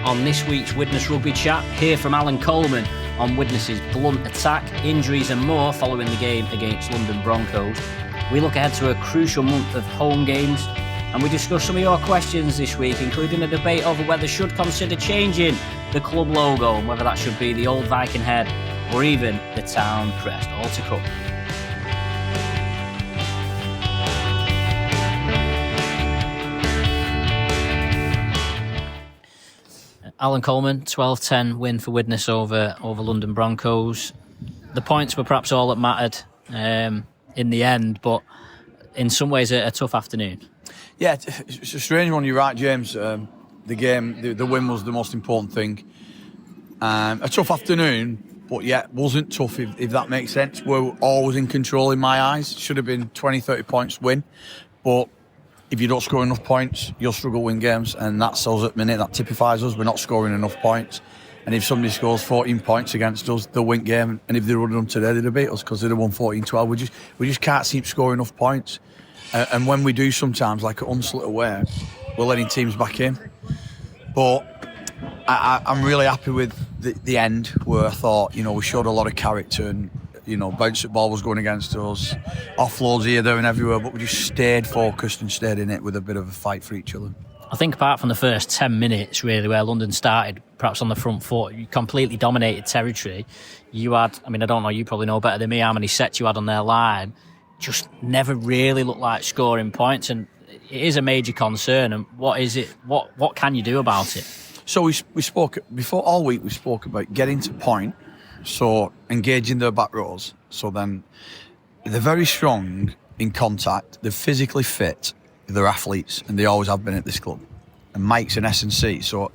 on this week's Widnes Rugby Chat. Hear from Allan Coleman on Widnes's blunt attack, injuries and more following the game against London Broncos. We look ahead to a crucial month of home games, and we discuss some of your questions this week, including a debate over whether should consider changing the club logo and whether that should be the old Viking head or even the town crest. All to come. Allan Coleman, 12-10 win for Widnes over London Broncos. The points were perhaps all that mattered in the end, but in some ways a tough afternoon. Yeah, it's a strange one. You're right, James. The game, the win was the most important thing. A tough afternoon, but yet wasn't tough, if that makes sense. We're always in control in my eyes. Should have been 20, 30 points win, but if you don't score enough points, you'll struggle to win games, and that's us at the minute. That typifies us. We're not scoring enough points, and if somebody scores 14 points against us, they'll win game. And if they would have done today, they'd have beat us because they'd have won 14-12. We just can't seem to score enough points, and when we do, sometimes like at Hunslet away, we're letting teams back in. But I'm really happy with the end, where I thought we showed a lot of character and. Bounce ball was going against us, offloads here, there and everywhere, but we just stayed focused and stayed in it with a bit of a fight for each other. I think apart from the first 10 minutes, really, where London started, perhaps on the front foot, you completely dominated territory. You had, I don't know, you probably know better than me how many sets you had on their line. Just never really looked like scoring points, and it is a major concern. And what is it? What can you do about it? So we spoke, before all week, we spoke about getting to point. So engaging their back rows. So then they're very strong in contact. They're physically fit. They're athletes, and they always have been at this club. And Mike's an S&C, so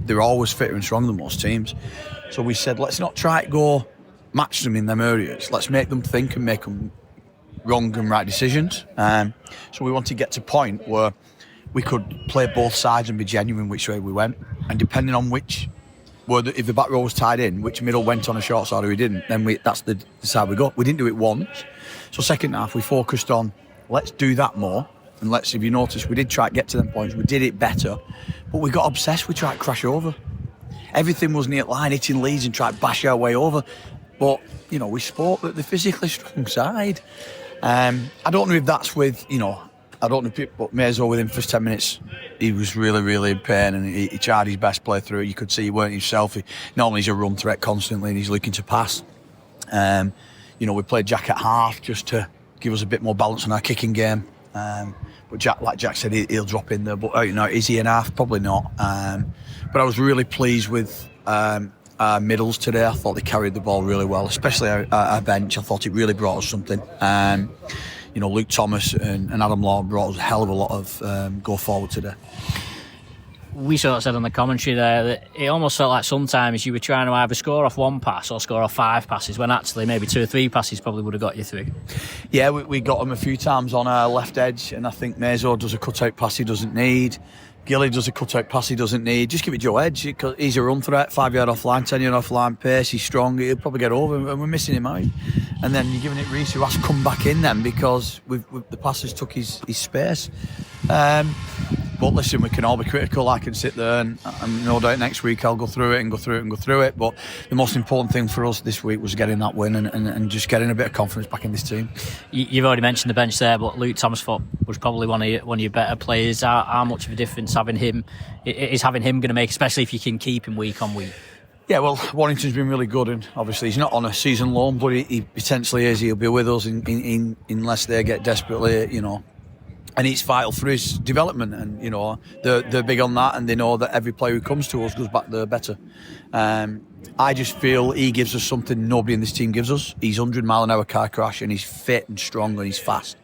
they're always fitter and stronger than most teams. So we said, let's not try to go match them in them areas. Let's make them think and make them wrong and right decisions. So we want to get to a point where we could play both sides and be genuine which way we went. And depending on if the back row was tied in, which middle went on a short side or we didn't, then that's the side we got. We didn't do it once. So second half, we focused on, let's do that more. And if you notice, we did try to get to them points. We did it better. But we got obsessed. We tried to crash over. Everything was near line, hitting leads and try to bash our way over. But, we spoke that the physically strong side. I don't know if that's with, I don't know, but Mazo within the first 10 minutes, he was really, really in pain, and he tried his best play through it. You could see he weren't himself. Normally he's a run threat constantly, and he's looking to pass. We played Jack at half just to give us a bit more balance on our kicking game. But Jack, like Jack said, he'll drop in there. But is he in half? Probably not. But I was really pleased with our middles today. I thought they carried the ball really well, especially our bench. I thought it really brought us something. Luke Thomas and Adam Law brought us a hell of a lot of go forward today. We sort of said on the commentary there that it almost felt like sometimes you were trying to either score off one pass or score off 5 passes, when actually maybe 2 or 3 passes probably would have got you through. Yeah, we got him a few times on our left edge, and I think Mazo does a cut-out pass he doesn't need. Gilly does a cut-out pass he doesn't need. Just give it Joe Edge. He's a run threat, 5 yard off line, 10 yard off line, pace, he's strong, he'll probably get over, and we're missing him out. And then you're giving it Reece, who has to come back in then because the passes took his space. But listen, we can all be critical. I can sit there and no doubt next week I'll go through it. But the most important thing for us this week was getting that win and just getting a bit of confidence back in this team. You've already mentioned the bench there, but Luke Thomas was probably one of your better players. How much of a difference having him going to make, especially if you can keep him week on week? Yeah, well, Warrington's been really good, and obviously he's not on a season loan, but he potentially is. He'll be with us unless they get desperately, and it's vital for his development. And they're big on that, and they know that every player who comes to us goes back there better. I just feel he gives us something nobody in this team gives us. He's 100-mile-an-hour car crash, and he's fit and strong and he's fast.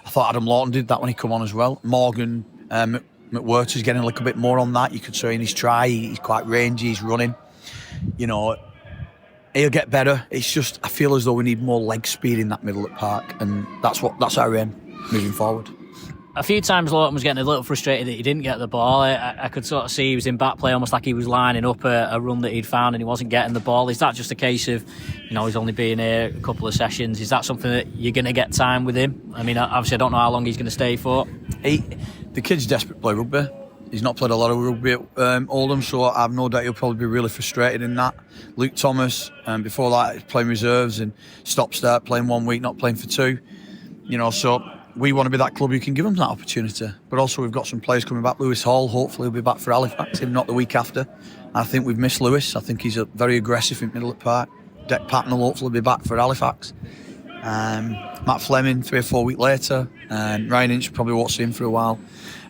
I thought Adam Lawton did that when he come on as well. Morgan McWhirter's getting a little bit more on that. You could say in his try, he's quite rangy, he's running. He'll get better. It's just I feel as though we need more leg speed in that middle at park, and that's our aim moving forward. A few times Lawton was getting a little frustrated that he didn't get the ball. I could sort of see he was in back play, almost like he was lining up a run that he'd found and he wasn't getting the ball. Is that just a case of, he's only been here a couple of sessions? Is that something that you're going to get time with him? Obviously I don't know how long he's going to stay for. The kid's desperate to play rugby. He's not played a lot of rugby at Oldham, so I've no doubt he'll probably be really frustrated in that. Luke Thomas, before that, he's playing reserves and stop-start, playing 1 week, not playing for 2. So we want to be that club who can give them that opportunity. But also we've got some players coming back. Lewis Hall, hopefully he'll be back for Halifax, if not the week after. I think we've missed Lewis. I think he's very aggressive in middle of the park. Deck Patton will hopefully be back for Halifax. Matt Fleming 3 or 4 weeks later. Ryan Inch probably won't see him for a while.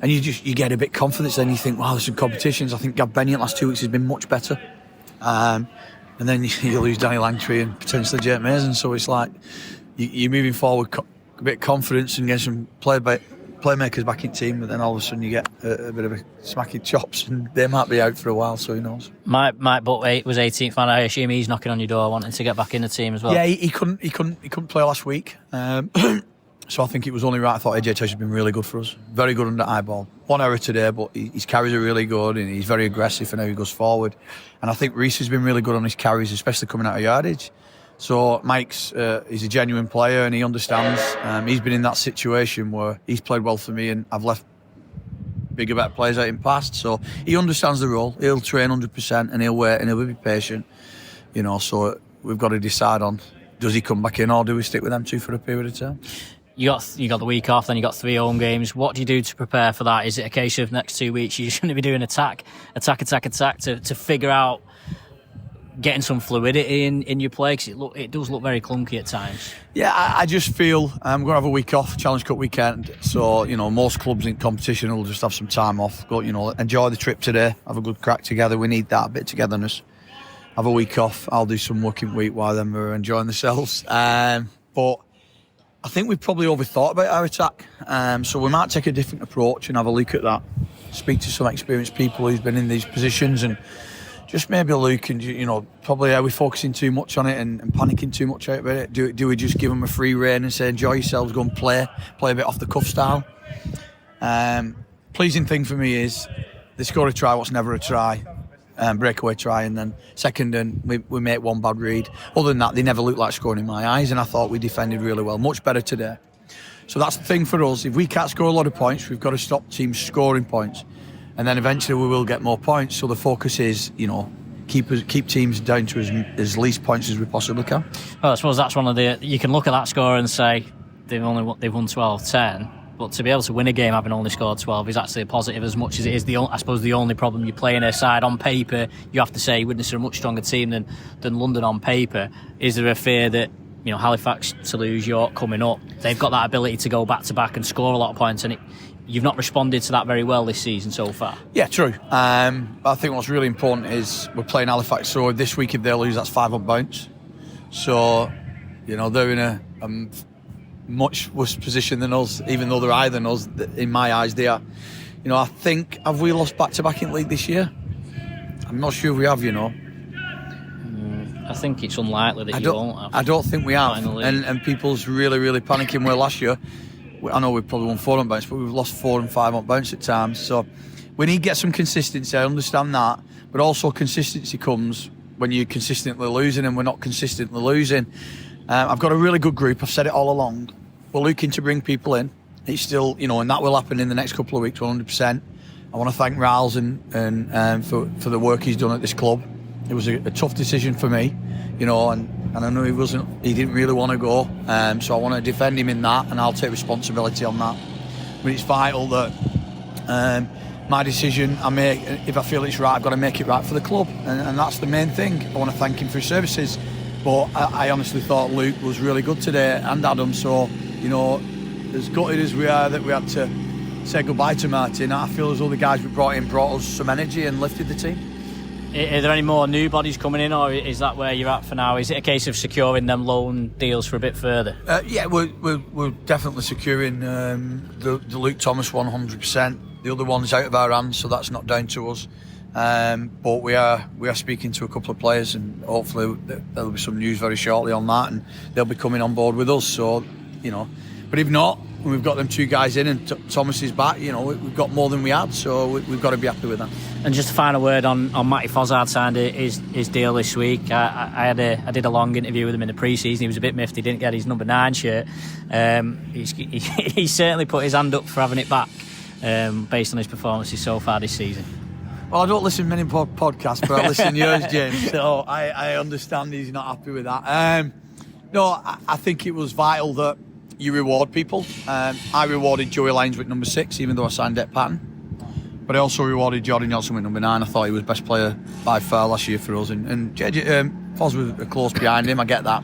And you get a bit confidence, then you think, wow, there's some competitions. I think Gav Bennett last 2 weeks has been much better. And then you lose Danny Langtree and potentially Jake Mason. So it's like you're moving forward a bit of confidence and get some playmakers back in team, but then all of a sudden you get a bit of a smacking chops and they might be out for a while, so who knows. Mike Butt was 18th man. I assume he's knocking on your door wanting to get back in the team as well. Yeah, he couldn't play last week. So I think it was only right. I thought AJ Tosh has been really good for us. Very good under eyeball. 1 error today, but his carries are really good and he's very aggressive and how he goes forward. And I think Reece has been really good on his carries, especially coming out of yardage. So Mike's he's a genuine player and he understands. He's been in that situation where he's played well for me and I've left bigger, better players out in past. So he understands the role. He'll train 100% and he'll wait and he'll be patient. So we've got to decide on, does he come back in or do we stick with them 2 for a period of time? You got the week off, then you got 3 home games. What do you do to prepare for that? Is it a case of next 2 weeks you're just going to be doing attack to figure out getting some fluidity in your play? Because it does look very clunky at times. Yeah, I just feel I'm going to have a week off, Challenge Cup weekend. So, most clubs in competition will just have some time off. Go, enjoy the trip today, have a good crack together. We need that, a bit of togetherness. Have a week off. I'll do some working week while them are enjoying themselves. But I think we've probably overthought about our attack. So we might take a different approach and have a look at that. Speak to some experienced people who's been in these positions and just maybe look and, probably are we focusing too much on it and panicking too much out about it? Do we just give them a free rein and say, enjoy yourselves, go and play a bit off the cuff style? Pleasing thing for me is they score a try, what's never a try. Breakaway try, and then second and we make 1 bad read. Other than that, they never looked like scoring in my eyes, and I thought we defended really well, much better today. So that's the thing for us. If we can't score a lot of points, we've got to stop teams scoring points, and then eventually we will get more points. So the focus is, keep teams down to as least points as we possibly can. Well, I suppose that's one of you can look at that score and say they've won 12-10. But to be able to win a game having only scored 12 is actually a positive as much as it is the only problem. You're playing a side on paper. You have to say Widnes are a much stronger team than London on paper. Is there a fear that Halifax, Toulouse, York coming up, they've got that ability to go back to back and score a lot of points, and you've not responded to that very well this season so far? Yeah, true. I think what's really important is we're playing Halifax, so this week if they lose, that's 5 on bounce. So they're in a much worse position than us, even though they're higher than us. In my eyes, they are. I think, have we lost back-to-back in league this year? I'm not sure if we have, I think it's unlikely that you won't have. I don't think we have. And people's really, really panicking. Where last year, I know we've probably won 4 on bounce, but we've lost 4 and 5 on bounce at times. So we need to get some consistency. I understand that. But also consistency comes when you're consistently losing, and we're not consistently losing. I've got a really good group. I've said it all along. We're looking to bring people in. It's still, and that will happen in the next couple of weeks, 100%. I want to thank Riles and for the work he's done at this club. It was a tough decision for me, and I know he didn't really want to go. So I want to defend him in that, and I'll take responsibility on that. But it's vital that my decision I make, if I feel it's right, I've got to make it right for the club, and that's the main thing. I want to thank him for his services. But I honestly thought Luke was really good today, and Adam. So, as gutted as we are that we had to say goodbye to Martin, I feel as though the guys we brought in brought us some energy and lifted the team. Are there any more new bodies coming in, or is that where you're at for now? Is it a case of securing them loan deals for a bit further? Yeah, we're definitely securing the Luke Thomas 100%. The other one's out of our hands, so that's not down to us. But we are speaking to a couple of players, and hopefully there'll be some news very shortly on that, and they'll be coming on board with us. So, but if not, we've got them 2 guys in, and Thomas is back. We've got more than we had, so we've got to be happy with that. And just a final word on Matty Fozzard signed his deal this week. I did a long interview with him in the pre-season. He was a bit miffed he didn't get his number 9 shirt. He certainly put his hand up for having it back. based on his performances so far this season? Well, I don't listen to many podcasts, but I listen to yours, James. So I understand he's not happy with that. No, I think it was vital that you reward people. I rewarded Joey Lyons with number 6, even though I signed Dep Patton. But I also rewarded Jordan Johnson with number 9. I thought he was best player by far last year for us. And JJ, Foz was close behind him, I get that.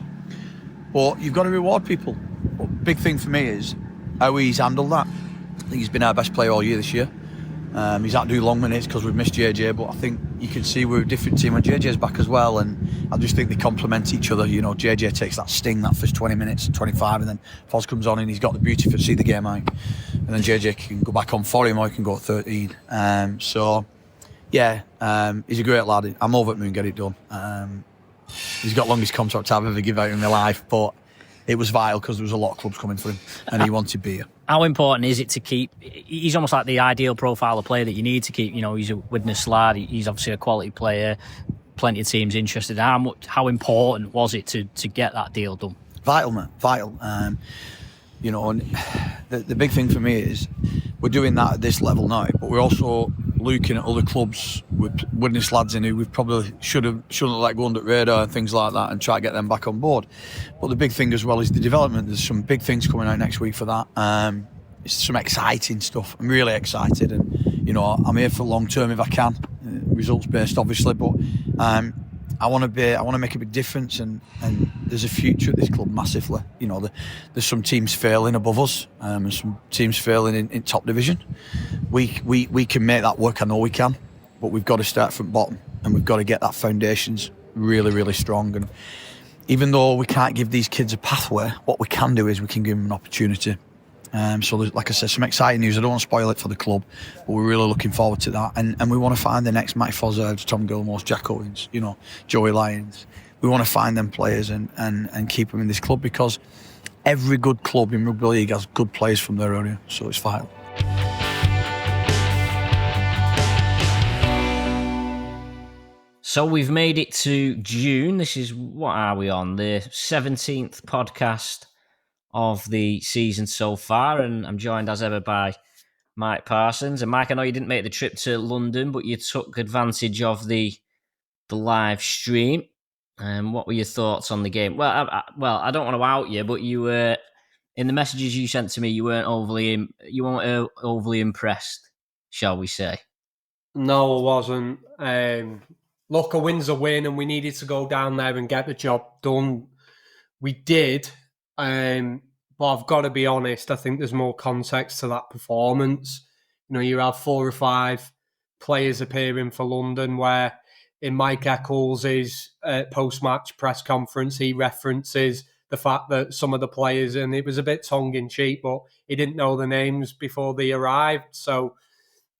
But you've got to reward people. But big thing for me is how he's handled that. I think he's been our best player all year this year. He's had to do long minutes because we've missed JJ, but I think you can see we're a different team when JJ's back as well, and I just think they complement each other. You know, JJ takes that sting that first 20 minutes, 25, and then Foz comes on and he's got the beauty to see the game out, and then JJ can go back on for him or he can go at 13. He's a great lad. I'm over at Moon, get it done. He's got longest contract I've ever given out in my life, but it was vital because there was a lot of clubs coming for him and he wanted to be here. How important is it to keep... He's almost like the ideal profile of player that you need to keep. You know, he's a Widnes lad. He's obviously a quality player. Plenty of teams interested. How important was it to get that deal done? Vital, man. Vital. And the big thing for me is we're doing that at this level now, but we're also looking at other clubs with Widnes lads in who we probably shouldn't let go under the radar and things like that and try to get them back on board. But the big thing as well is the development. There's some big things coming out next week for that. It's some exciting stuff. I'm really excited, and I'm here for long term if I can. Results based, obviously, but I want to make a big difference, and there's a future at this club massively. There's some teams failing above us, and some teams failing in top division. We can make that work. I know we can, but we've got to start from bottom, and we've got to get that foundations really, really strong. And even though we can't give these kids a pathway, what we can do is we can give them an opportunity. So there's, like I said, some exciting news. I don't want to spoil it for the club, but we're really looking forward to that. And we want to find the next Matty Fozzards, Tom Gilmore's, Jack Owens, Joey Lyons. We want to find them players and keep them in this club, because every good club in rugby league has good players from their area. So it's vital. So we've made it to June. This is, what are we on? The 17th podcast of the season so far, and I'm joined as ever by Mike Parsons. And Mike, I know you didn't make the trip to London, but you took advantage of the live stream. What were your thoughts on the game? Well, I don't want to out you, but you were, in the messages you sent to me, you weren't overly impressed, shall we say? No, I wasn't. Look, a win's a win, and we needed to go down there and get the job done. We did. But I've got to be honest, I think there's more context to that performance. You have 4 or 5 players appearing for London, where in Mike Eccles' post-match press conference, he references the fact that some of the players, and it was a bit tongue-in-cheek, but he didn't know the names before they arrived. So,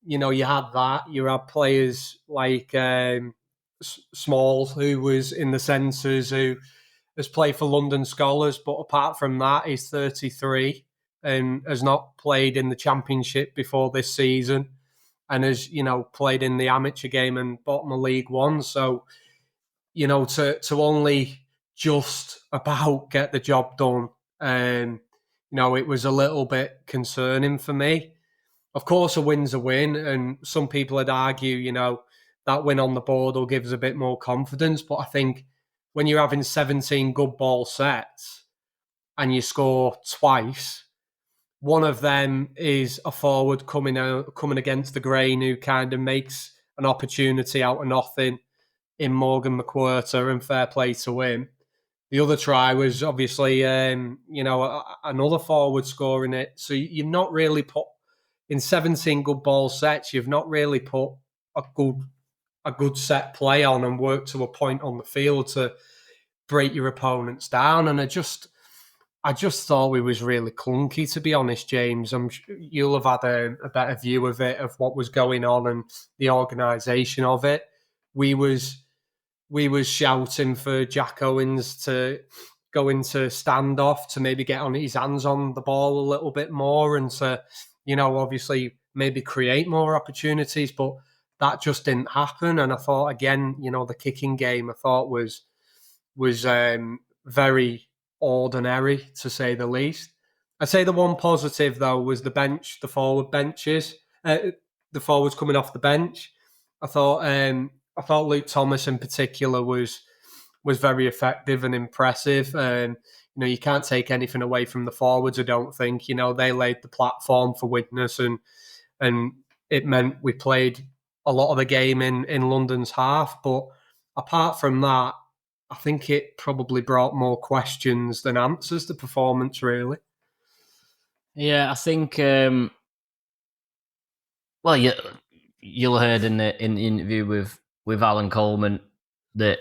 you had that. You had players like Smalls, who was in the Censors, who has played for London Scholars, but apart from that, he's 33 and has not played in the Championship before this season, and has, played in the amateur game and bottom of League One. So, to only just about get the job done, it was a little bit concerning for me. Of course, a win's a win, and some people would argue, that win on the board will give us a bit more confidence, but I think when you're having 17 good ball sets and you score twice, one of them is a forward coming against the grain who kind of makes an opportunity out of nothing in Morgan McWhirter, and fair play to him. The other try was obviously, another forward scoring it. So you've not really put, in 17 good ball sets, you've not really put a good set play on and work to a point on the field to break your opponents down. And I just thought we was really clunky, to be honest, James. You'll have had a better view of it, of what was going on and the organisation of it. We was shouting for Jack Owens to go into standoff, to maybe get on his hands on the ball a little bit more, and to, obviously maybe create more opportunities, but that just didn't happen. And I thought, again, the kicking game I thought was very ordinary, to say the least. I'd say the one positive, though, was the forward benches. the forwards coming off the bench. I thought Luke Thomas in particular was very effective and impressive. You can't take anything away from the forwards, I don't think. They laid the platform for Widnes, and it meant we played a lot of the game in London's half. But apart from that, I think it probably brought more questions than answers, the performance, really. Yeah, I think. Well, you'll heard in the interview with Allan Coleman that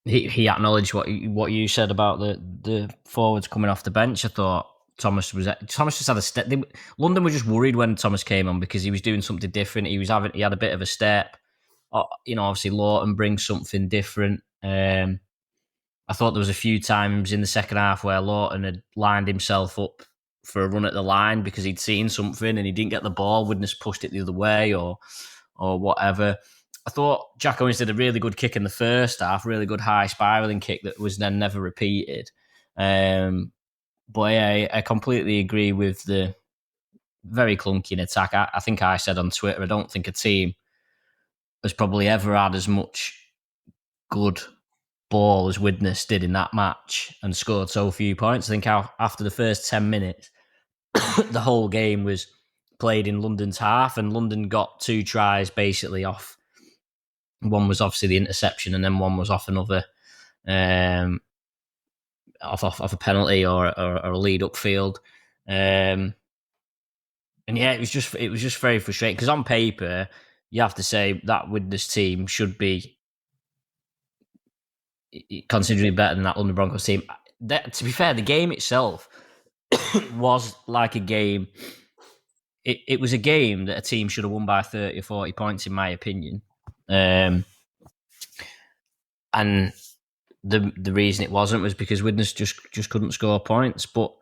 he acknowledged what you said about the forwards coming off the bench. I thought Thomas just had a step. London were just worried when Thomas came on because he was doing something different. He had a bit of a step. Obviously Lawton brings something different. I thought there was a few times in the second half where Lawton had lined himself up for a run at the line because he'd seen something and he didn't get the ball. Widnes pushed it the other way or whatever. I thought Jack Owens did a really good kick in the first half, really good high spiralling kick that was then never repeated. But yeah, I completely agree with the very clunky in attack. I think I said on Twitter, I don't think a team has probably ever had as much good ball as Widnes did in that match and scored so few points. I think after the first 10 minutes, the whole game was played in London's half, and London got 2 tries basically off. One was obviously the interception, and then one was off another, off a penalty or a lead upfield. And yeah, it was just very frustrating because on paper, you have to say that Widnes team should be considerably better than that London Broncos team. To be fair, the game itself was like a game. It was a game that a team should have won by 30 or 40 points, in my opinion. And the reason it wasn't was because Widnes just couldn't score points. But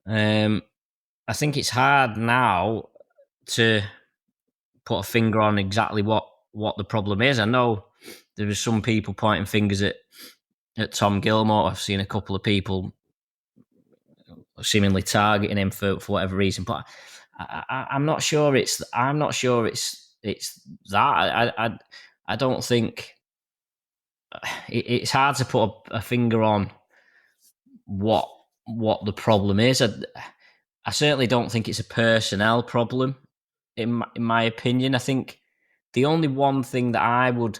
I think it's hard now to put a finger on exactly what the problem is. I know there are some people pointing fingers at Tom Gilmore. I've seen a couple of people seemingly targeting him for whatever reason, but I'm not sure it's that. I don't think it's hard to put a finger on what the problem is. I certainly don't think it's a personnel problem. In my opinion, I think the only one thing that I would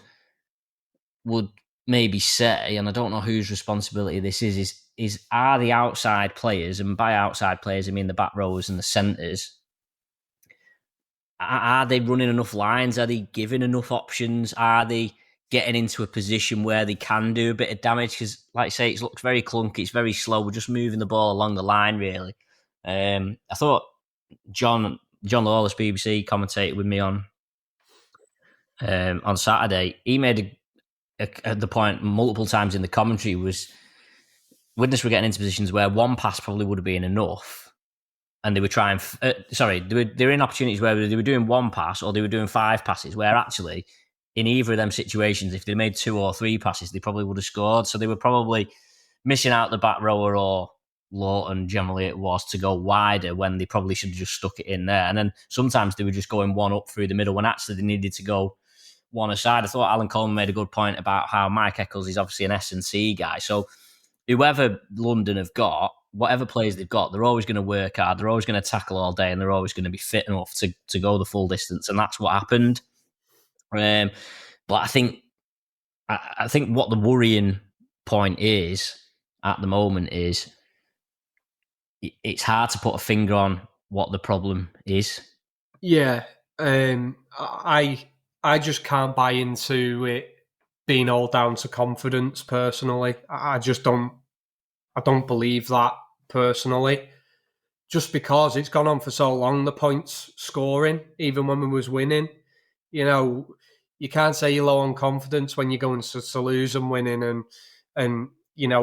maybe say, and I don't know whose responsibility this is are the outside players, and by outside players I mean the back rowers and the centres, are they running enough lines? Are they giving enough options? Are they getting into a position where they can do a bit of damage? Because, like I say, it looks very clunky. It's very slow. We're just moving the ball along the line, really. I thought John Lawless, BBC, commentated with me on Saturday. He made the point multiple times in the commentary was Widnes were getting into positions where one pass probably would have been enough. And they were trying. They were in opportunities where they were doing one pass or they were doing 5 passes. Where actually, in either of them situations, if they made 2 or 3 passes, they probably would have scored. So they were probably missing out the back rower or Lawton. Generally, it was to go wider when they probably should have just stuck it in there. And then sometimes they were just going one up through the middle when actually they needed to go one aside. I thought Allan Coleman made a good point about how Mike Eccles is obviously an S&C guy. So whoever London have got, whatever players they've got, they're always going to work hard. They're always going to tackle all day, and they're always going to be fit enough to go the full distance. And that's what happened. But I think what the worrying point is at the moment is it's hard to put a finger on what the problem is. Yeah, I just can't buy into it being all down to confidence. Personally, I just don't. I don't believe that personally, just because it's gone on for so long, the points scoring, even when we was winning. You can't say you're low on confidence when you're going to Toulouse and winning and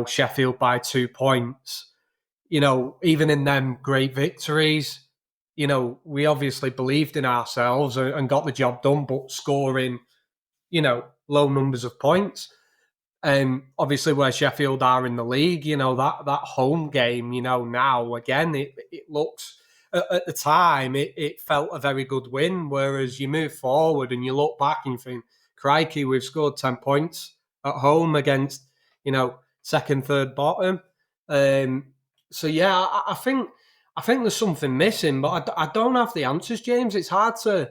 Sheffield by 2 points. Even in them great victories, we obviously believed in ourselves and got the job done, but scoring, low numbers of points. And obviously where Sheffield are in the league, that home game, now again, it looks at the time, it felt a very good win. Whereas you move forward and you look back and you think, crikey, we've scored 10 points at home against, second, third bottom. So yeah, I think there's something missing, but I don't have the answers, James. It's hard to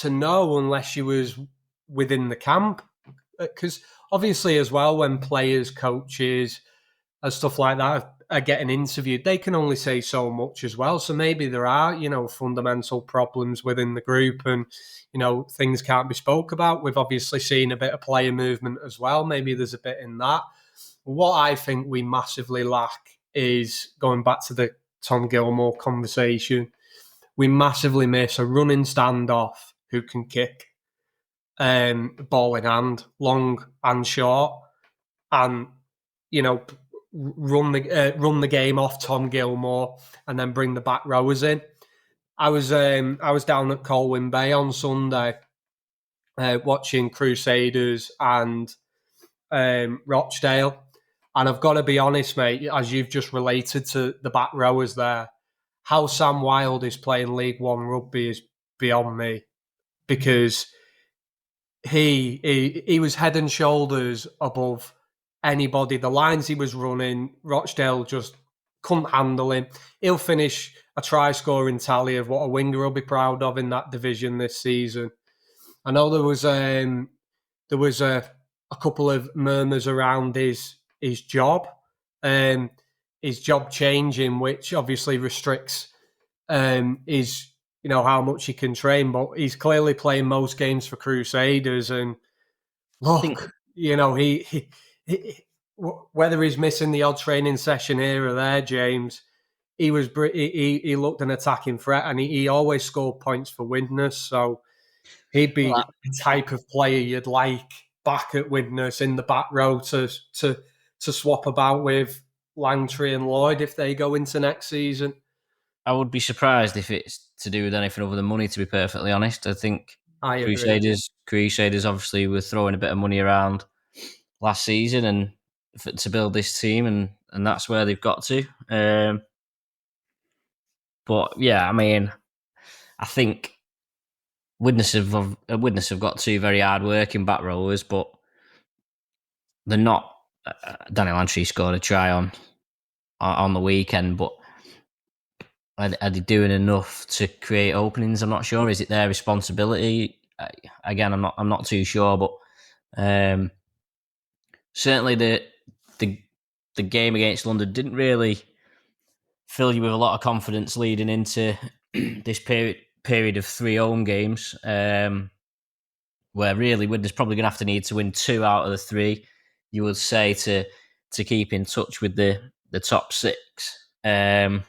know unless you was within the camp, because obviously as well, when players, coaches, and stuff like that are getting interviewed, they can only say so much as well. So maybe there are, fundamental problems within the group, and things can't be spoke about. We've obviously seen a bit of player movement as well. Maybe there's a bit in that. What I think we massively lack is, going back to the Tom Gilmore conversation, we massively miss a running standoff who can kick, ball in hand, long and short, and run the game off Tom Gilmore, and then bring the back rowers in. I was down at Colwyn Bay on Sunday, watching Crusaders and Rochdale. And I've got to be honest, mate, as you've just related to the back rowers there, how Sam Wilde is playing League One rugby is beyond me, because he was head and shoulders above anybody. The lines he was running, Rochdale just couldn't handle him. He'll finish a try scoring tally of what a winger will be proud of in that division this season. I know there was a couple of murmurs around his job, his job changing, which obviously restricts his, how much he can train. But he's clearly playing most games for Crusaders, and look, he whether he's missing the odd training session here or there, James, he looked an attacking threat, and he always scored points for Widnes. So he'd be the type of player you'd like back at Widnes in the back row to swap about with Langtry and Lloyd if they go into next season. I would be surprised if it's to do with anything other than money, to be perfectly honest. I think Crusaders obviously were throwing a bit of money around last season and to build this team, and that's where they've got to. But yeah, I mean, I think Widnes have got two very hard working back rowers, but they're not. Daniel Antry scored a try on the weekend, but are they doing enough to create openings? I'm not sure. Is it their responsibility? Again, I'm not too sure, but certainly the game against London didn't really fill you with a lot of confidence leading into this period of 3 home games, where really Widnes probably going to have to need to win 2 out of the 3, you would say, to keep in touch with the top 6. It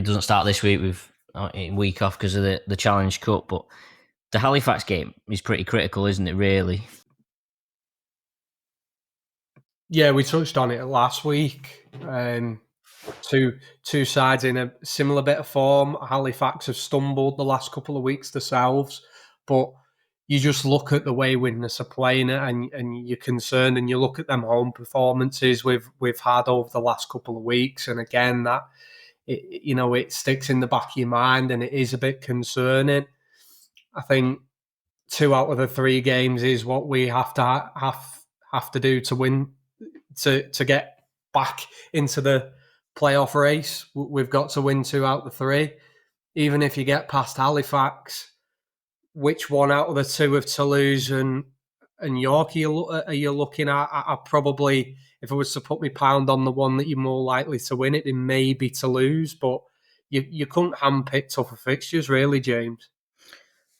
doesn't start this week with a week off because of the Challenge Cup, but the Halifax game is pretty critical, isn't it, really? Yeah, we touched on it last week. Two sides in a similar bit of form. Halifax have stumbled the last couple of weeks themselves, but you just look at the way Widnes are playing it, and you're concerned, and you look at them home performances we've had over the last couple of weeks, and again that it sticks in the back of your mind, and it is a bit concerning. I think 2 out of the 3 games is what we have to do to win, to get back into the playoff race. We've got to win 2 out of the 3. Even if you get past Halifax, which one out of the 2 of Toulouse and York are you looking at? I probably, if I was to put my pound on the one that you're more likely to win it, it may be Toulouse, but you couldn't handpick tougher fixtures, really, James.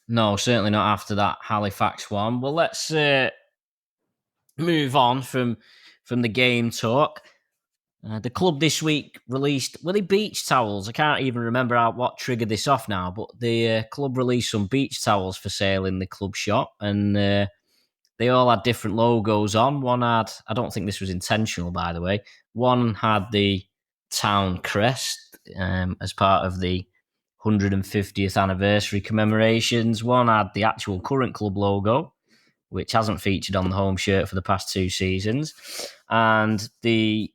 No, certainly not after that Halifax one. Well, let's move on from the game talk. The club this week released, were they beach towels? I can't even remember what triggered this off now, but the club released some beach towels for sale in the club shop, and they all had different logos on. One had, I don't think this was intentional, by the way, one had the town crest as part of the 150th anniversary commemorations. One had the actual current club logo, which hasn't featured on the home shirt for the past 2 seasons. And the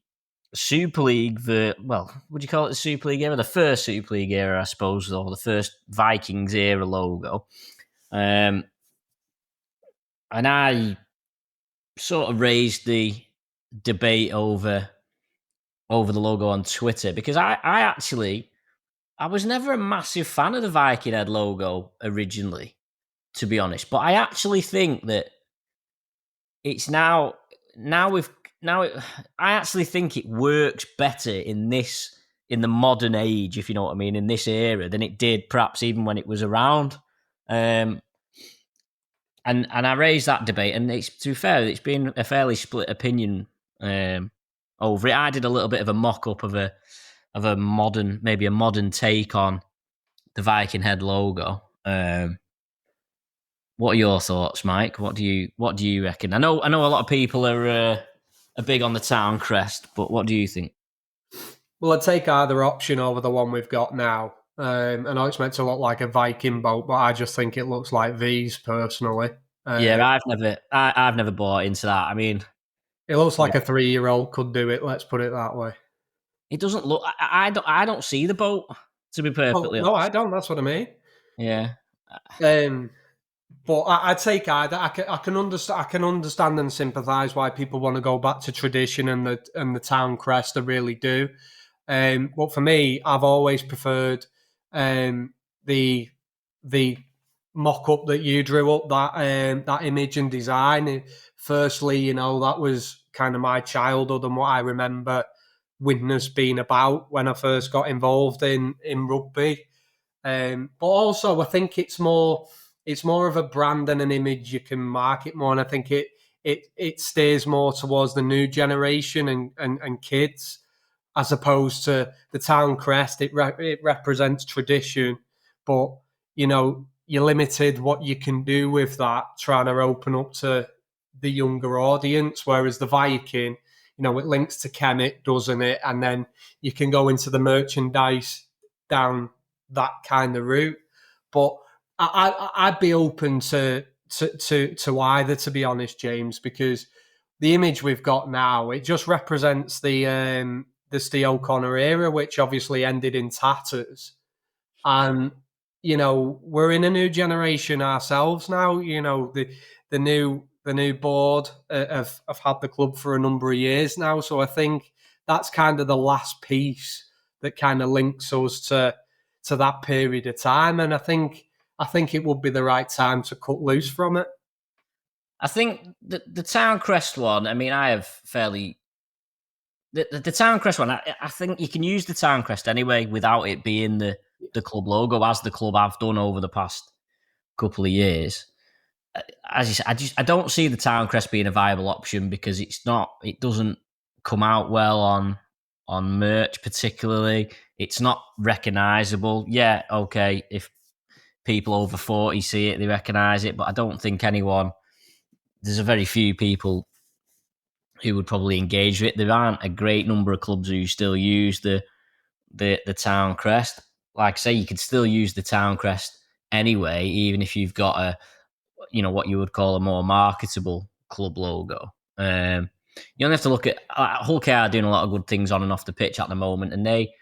Super League, would you call it the Super League era? The first Super League era, I suppose, or the first Vikings era logo. And I sort of raised the debate over the logo on Twitter because I was never a massive fan of the Viking head logo originally, to be honest. But I actually think that it's now I actually think it works better in the modern age, if you know what I mean, in this era than it did perhaps even when it was around. And I raised that debate, and it's, to be fair, it's been a fairly split opinion over it. I did a little bit of a mock up of a modern take on the Viking head logo. What are your thoughts, Mike? What do you reckon? I know a lot of people are big on the town crest, but what do you think? Well, I'd take either option over the one we've got now. I know it's meant to look like a Viking boat, but I just think it looks like V's personally. Yeah, I've never bought into that. I mean, it looks like a 3-year-old could do it. Let's put it that way. It doesn't look. I don't see the boat, to be perfectly honest. No, I don't. That's what I mean. Yeah. But I'd take either. I can understand and sympathise why people want to go back to tradition and the town crest. I really do. But for me, I've always preferred the mock up that you drew up, that image and design. Firstly, that was kind of my childhood and what I remember Widnes being about when I first got involved in rugby. But also, I think it's more of a brand and an image you can market more, and I think it stays more towards the new generation and kids, as opposed to the town crest. It represents tradition, but you're limited what you can do with that, trying to open up to the younger audience. Whereas the Viking, it links to Kemet, doesn't it? And then you can go into the merchandise down that kind of route. But I'd be open to either, to be honest, James, because the image we've got now, it just represents the Steve O'Connor era, which obviously ended in tatters. And we're in a new generation ourselves now. The new board have had the club for a number of years now, so I think that's kind of the last piece that kind of links us to that period of time, and I think it would be the right time to cut loose from it. I think the town crest one. I mean, I have fairly the town crest one. I think you can use the town crest anyway without it being the club logo, as the club have done over the past couple of years. As you said, I don't see the town crest being a viable option because it doesn't come out well on merch particularly. It's not recognisable. Yeah, okay, if people over 40 see it, they recognise it, but I don't think there's a very few people who would probably engage with it. There aren't a great number of clubs who still use the town crest. Like I say, you could still use the town crest anyway, even if you've got what you would call a more marketable club logo. You only have to look at Hull KR are doing a lot of good things on and off the pitch at the moment, and they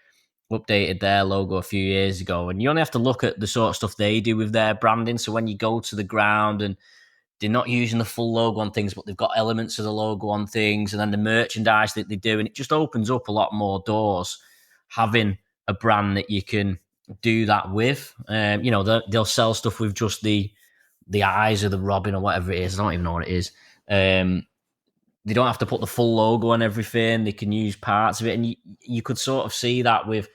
updated their logo a few years ago. And you only have to look at the sort of stuff they do with their branding. So when you go to the ground and they're not using the full logo on things, but they've got elements of the logo on things, and then the merchandise that they do, and it just opens up a lot more doors having a brand that you can do that with. They'll sell stuff with just the eyes of the robin or whatever it is. I don't even know what it is. They don't have to put the full logo on everything. They can use parts of it, and you could sort of see that with,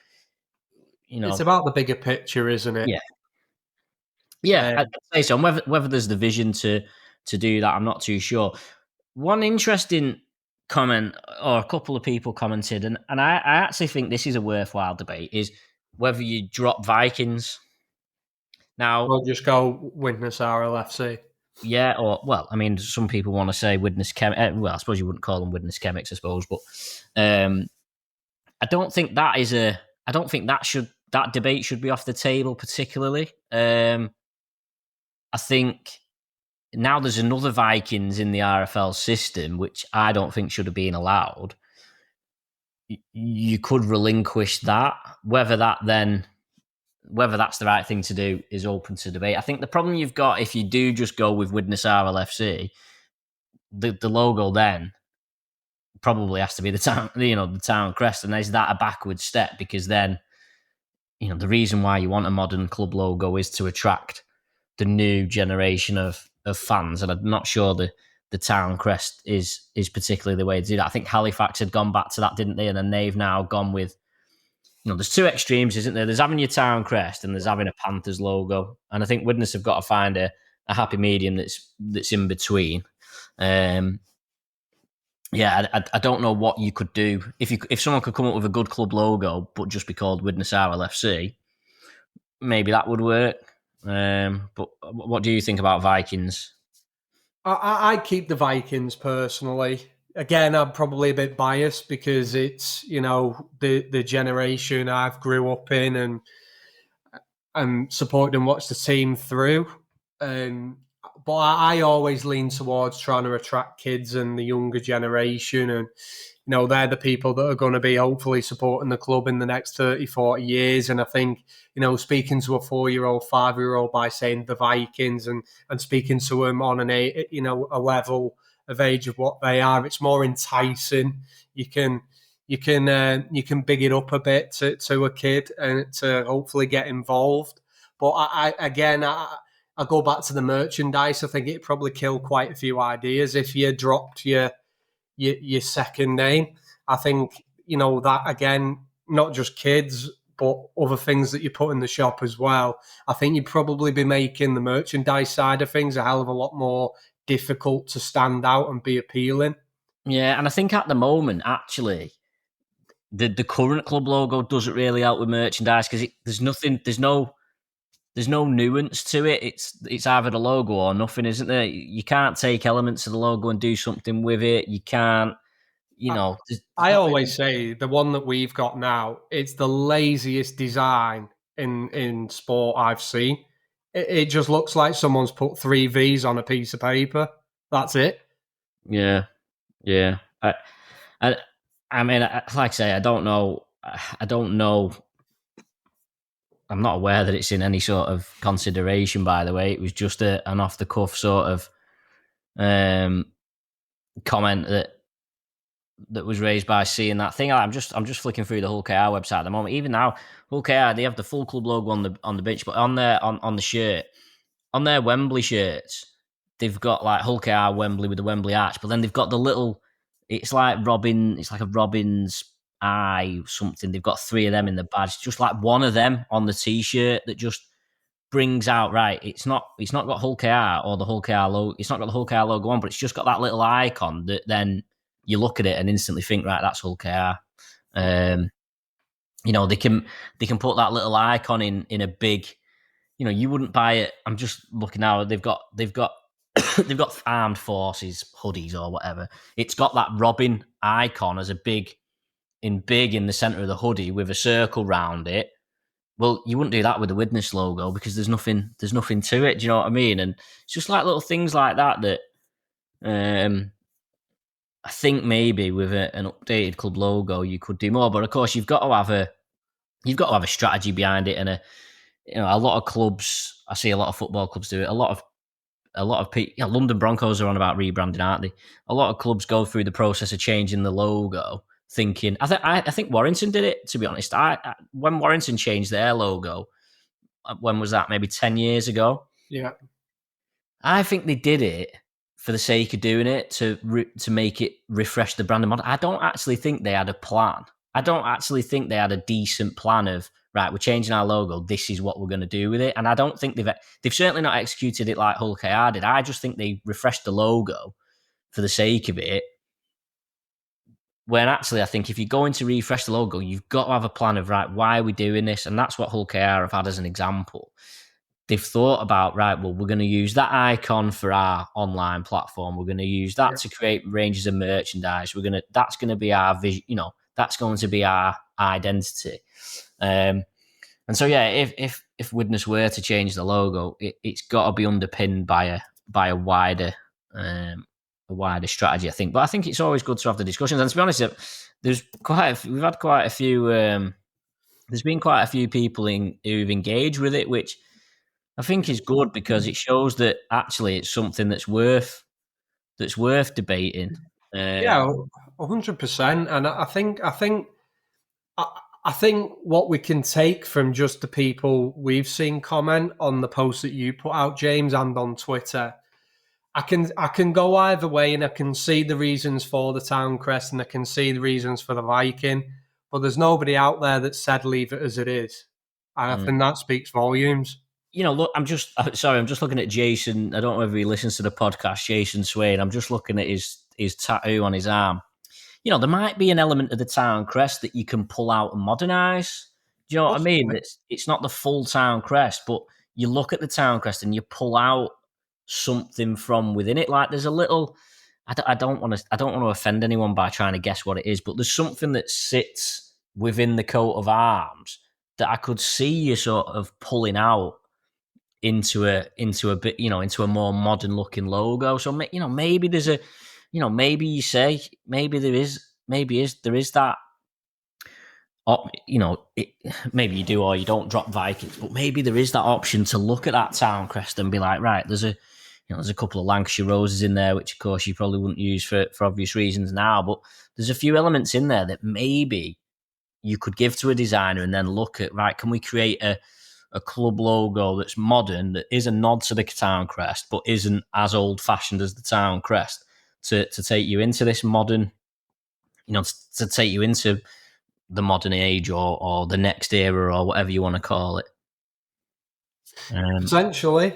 it's about the bigger picture, isn't it? Yeah, I'd say so. And whether there's the vision to do that, I'm not too sure. One interesting comment, or a couple of people commented, and I actually think this is a worthwhile debate, is whether you drop Vikings. Now, we'll just go Widnes RLFC. Yeah, I mean, some people want to say Widnes Chemics. Well, I suppose you wouldn't call them Widnes Chemics, I suppose, but I don't think that debate should be off the table particularly. I think now there's another Vikings in the RFL system, which I don't think should have been allowed. you could relinquish that. Whether that's the right thing to do is open to debate. I think the problem you've got if you do just go with Widnes RLFC, the logo then probably has to be the town crest, and is that a backward step? Because then, the reason why you want a modern club logo is to attract the new generation of fans, and I'm not sure the town crest is particularly the way to do that. I think Halifax had gone back to that, didn't they? And then they've now gone with, there's two extremes, isn't there? There's having your town crest and there's having a Panthers logo, and I think Widnes have got to find a happy medium that's in between. I don't know what you could do if someone could come up with a good club logo but just be called Widnes RLFC. Maybe that would work. But what do you think about Vikings? I keep the Vikings personally. Again, I'm probably a bit biased because it's the generation I've grew up in and supported and watched the team through. But I always lean towards trying to attract kids and the younger generation. And, they're the people that are going to be hopefully supporting the club in the next 30, 40 years. And I think, speaking to a 4-year-old, 5-year-old by saying the Vikings and speaking to them on a level of age of what they are, it's more enticing. You can big it up a bit to a kid and to hopefully get involved. But I go back to the merchandise. I think it'd probably kill quite a few ideas if you dropped your second name. I think, that again, not just kids, but other things that you put in the shop as well. I think you'd probably be making the merchandise side of things a hell of a lot more difficult to stand out and be appealing. Yeah, and I think at the moment, actually, the current club logo doesn't really help with merchandise because there's no nuance to it. It's either the logo or nothing, isn't there? You can't take elements of the logo and do something with it. You can't, I always say the one that we've got now, it's the laziest design in sport I've seen. It just looks like someone's put 3 V's on a piece of paper. That's it. Yeah. I mean, like I say, I don't know. I'm not aware that it's in any sort of consideration, by the way. It was just an off the cuff sort of comment that was raised by seeing that thing. I'm just flicking through the Hull KR website at the moment. Even now, Hull KR, they have the full club logo on the bench, but on the shirt, on their Wembley shirts, they've got like Hull KR Wembley with the Wembley arch, but then they've got the little. It's like a Robin's eye something. They've got 3 of them in the badge, just like one of them on the t-shirt that just brings out, right, it's not got Hull KR or the Hull KR logo. It's not got the Hull KR logo on, but it's just got that little icon that then you look at it and instantly think, right, that's Hull KR. They can put that little icon in a big. You wouldn't buy it. I'm just looking now. They've got they've got armed forces hoodies or whatever. It's got that Robin icon as a big in the center of the hoodie with a circle round it. Well, you wouldn't do that with the Widnes logo because there's nothing to it. Do you know what I mean? And it's just like little things like that I think maybe with an updated club logo you could do more. But of course, you've got to have a strategy behind it, and a lot of clubs. I see a lot of football clubs do it. A lot of people. London Broncos are on about rebranding, aren't they? A lot of clubs go through the process of changing the logo, thinking. I think Warrington did it. To be honest, when Warrington changed their logo, when was that? Maybe 10 years ago. Yeah, I think they did it for the sake of doing it to make it refresh the brand and model. I don't actually think they had a plan. I don't actually think they had a decent plan of, right, we're changing our logo. This is what we're going to do with it. And I don't think they've certainly not executed it like Hull KR did. I just think they refreshed the logo for the sake of it. When actually, I think if you're going to refresh the logo, you've got to have a plan of, right, why are we doing this? And that's what Hull KR have had as an example. They've thought about, right, well, we're going to use that icon for our online platform. We're going to use that to create ranges of merchandise. That's going to be our vision, that's going to be our identity. And so, yeah, if Widnes were to change the logo, it's got to be underpinned by a wider wider strategy, I think. But I think it's always good to have the discussions. And to be honest, we've had quite a few. There's been quite a few people who've engaged with it, which I think is good because it shows that actually it's something that's worth debating. Yeah, 100%. And I think what we can take from just the people we've seen comment on the post that you put out, James, and on Twitter, I can go either way, and I can see the reasons for the town crest, and I can see the reasons for the Viking. But there's nobody out there that said leave it as it is, and I think that speaks volumes. Look, I'm just looking at Jason. I don't know if he listens to the podcast, Jason Swain. I'm just looking at his tattoo on his arm. There might be an element of the town crest that you can pull out and modernise. Do you know what I mean? It's not the full town crest, but you look at the town crest and you pull out something from within it. Like there's a little. I don't want to offend anyone by trying to guess what it is, but there's something that sits within the coat of arms that I could see you sort of pulling out into a bit, into a more modern looking logo. So maybe there's a, maybe you say maybe there is that. Maybe you do or you don't drop Vikings, but maybe there is that option to look at that town crest and be like, right, there's a couple of Lancashire roses in there, which of course you probably wouldn't use for obvious reasons now, but there's a few elements in there that maybe you could give to a designer and then look at, right, can we create a club logo that's modern, that is a nod to the town crest, but isn't as old fashioned as the town crest, to take you into this modern, to take you into the modern age or the next era or whatever you want to call it. Potentially.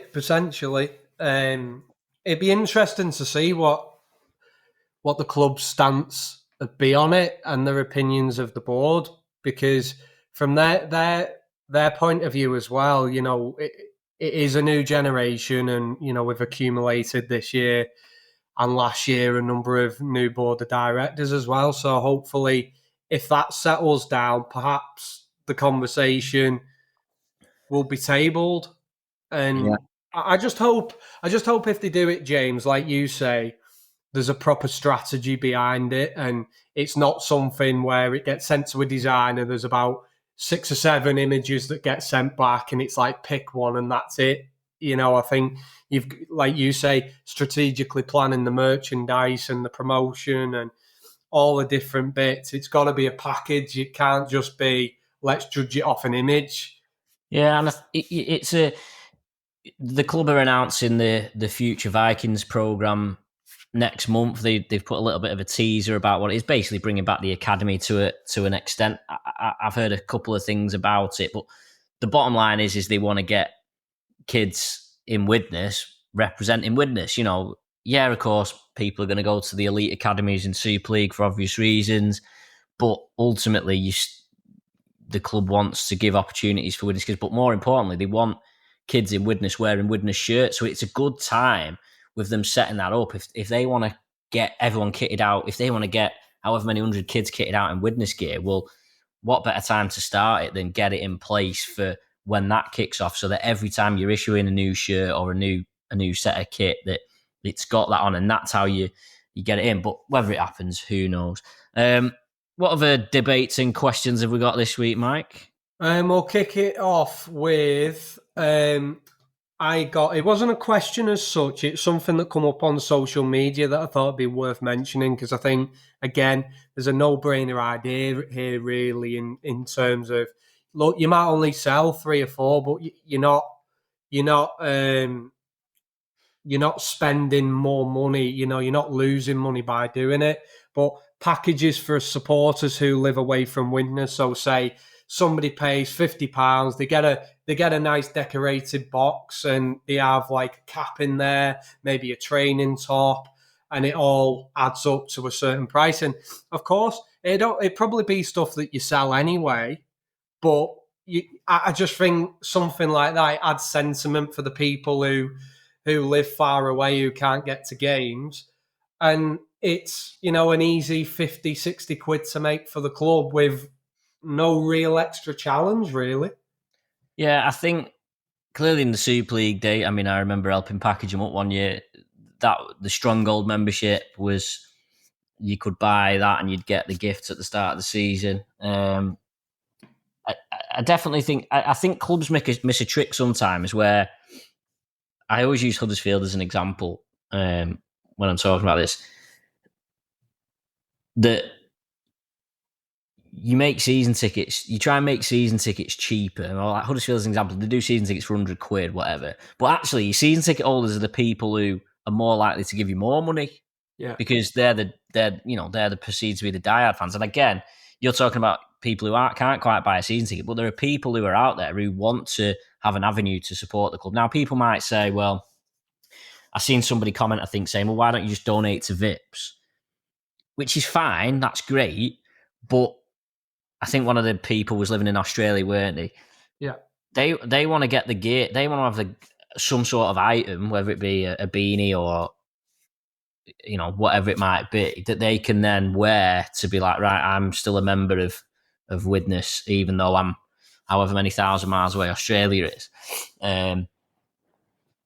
It'd be interesting to see what the club's stance would be on it and their opinions of the board, because from their point of view as well, it is a new generation, and we've accumulated this year and last year a number of new board of directors as well. So hopefully, if that settles down, perhaps the conversation will be tabled. And I just hope if they do it, James, like you say, there's a proper strategy behind it, and it's not something where it gets sent to a designer. There's about 6 or 7 images that get sent back, and it's like pick one and that's it. I think you've, like you say, strategically planning the merchandise and the promotion and all the different bits. It's got to be a package. It can't just be let's judge it off an image. Yeah, and it's the club are announcing the Future Vikings program next month. They've put a little bit of a teaser about what it is, basically bringing back the academy to an extent. I've heard a couple of things about it, but the bottom line is they want to get kids in Widnes representing Widnes. Of course, people are going to go to the elite academies in Super League for obvious reasons, but ultimately, the club wants to give opportunities for Widnes kids. But more importantly, they want kids in Widnes wearing Widnes shirts. So it's a good time with them setting that up. If they want to get everyone kitted out, if they want to get however many 100 kids kitted out in Widnes gear, well, what better time to start it than get it in place for when that kicks off, so that every time you're issuing a new shirt or a new set of kit, that it's got that on, and that's how you get it in. But whether it happens, who knows? What other debates and questions have we got this week, Mike? We'll kick it off with it wasn't a question as such. It's something that come up on social media that I thought would be worth mentioning, because I think, again, there's a no-brainer idea here, really, in terms of, look, you might only sell 3 or 4, but you're not spending more money. You're not losing money by doing it. But packages for supporters who live away from Widnes. So say somebody pays £50, they get a nice decorated box, and they have like a cap in there, maybe a training top, and it all adds up to a certain price. And of course, it'd probably be stuff that you sell anyway, but I just think something like that adds sentiment for the people who live far away, who can't get to games. And it's, an easy 50, 60 quid to make for the club with no real extra challenge, really. Yeah, I think clearly in the Super League day, I remember helping package them up one year. the Strong Gold membership was, you could buy that and you'd get the gifts at the start of the season. I definitely think I think clubs miss a trick sometimes, where I always use Huddersfield as an example when I'm talking about this. That you make season tickets, you try and make season tickets cheaper. Well, like Huddersfield as an example, they do season tickets for £100, whatever. But actually, season ticket holders are the people who are more likely to give you more money. Yeah. Because they're perceived to be the diehard fans. And again, you're talking about people who can't quite buy a season ticket, but there are people who are out there who want to have an avenue to support the club. Now, people might say, well, I've seen somebody comment, I think, saying, well, why don't you just donate to VIPs? Which is fine, that's great, but I think one of the people was living in Australia, weren't they? Yeah. They want to get the gear, they want to have some sort of item, whether it be a beanie or whatever it might be, that they can then wear to be like, right, I'm still a member of Widnes, even though I'm however many thousand miles away Australia is.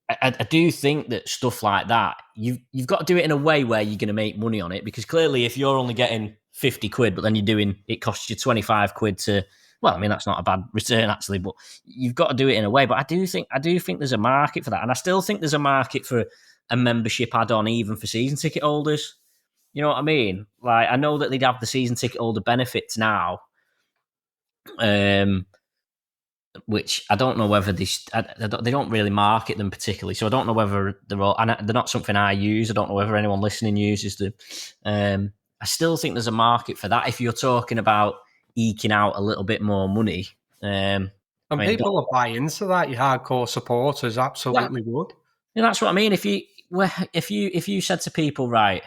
I do think that stuff like that, you've got to do it in a way where you're going to make money on it, because clearly if you're only getting £50, but then it costs you £25 to, well, I mean, that's not a bad return actually, but you've got to do it in a way. But I do think there's a market for that, and I still think there's a market for a membership add-on even for season ticket holders. You know what I mean? Like, I know that they'd have the season ticket holder benefits now, which I don't know whether they don't really market them particularly, so I don't know whether they're not something I use. I don't know whether anyone listening uses them. I still think there's a market for that if you're talking about eking out a little bit more money. And people are buying into that. Your hardcore supporters absolutely would. Yeah, that's what I mean. If you said to people, right,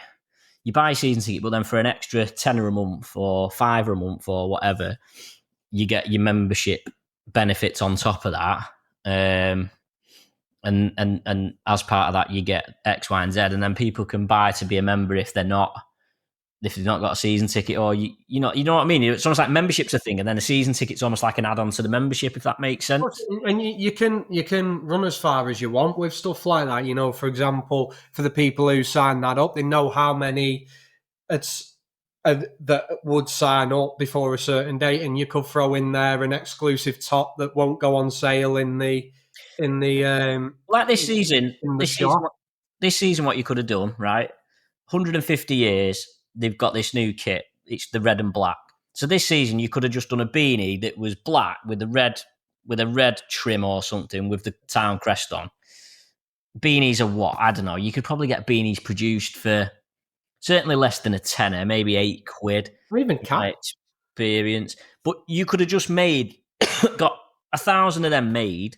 you buy a season ticket, but then for an extra £10 a month or £5 a month or whatever, you get your membership benefits on top of that, and as part of that, you get X, Y, and Z, and then people can buy to be a member if they've not got a season ticket, or you know what I mean. It's almost like membership's a thing, and then a season ticket's almost like an add-on to the membership, if that makes sense. And you can run as far as you want with stuff like that. For example, for the people who sign that up, they know how many that would sign up before a certain date, and you could throw in there an exclusive top that won't go on sale in the like this season. This season, what you could have done, right? 150 years, they've got this new kit. It's the red and black. So this season, you could have just done a beanie that was black with a red trim or something with the town crest on. Beanies are what? I don't know. You could probably get beanies produced for certainly less than a tenner, maybe £8. Or even cap. Experience. But you could have just got 1,000 of them made,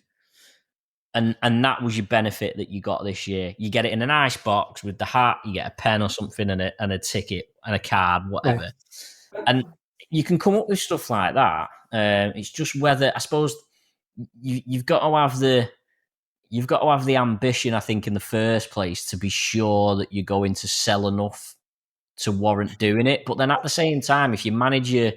and that was your benefit that you got this year. You get it in a nice box with the hat, you get a pen or something and a ticket and a card, whatever. Yeah. And you can come up with stuff like that. It's just whether, I suppose, you've got to have the ambition, I think, in the first place, to be sure that you're going to sell enough to warrant doing it. But then at the same time, if you manage your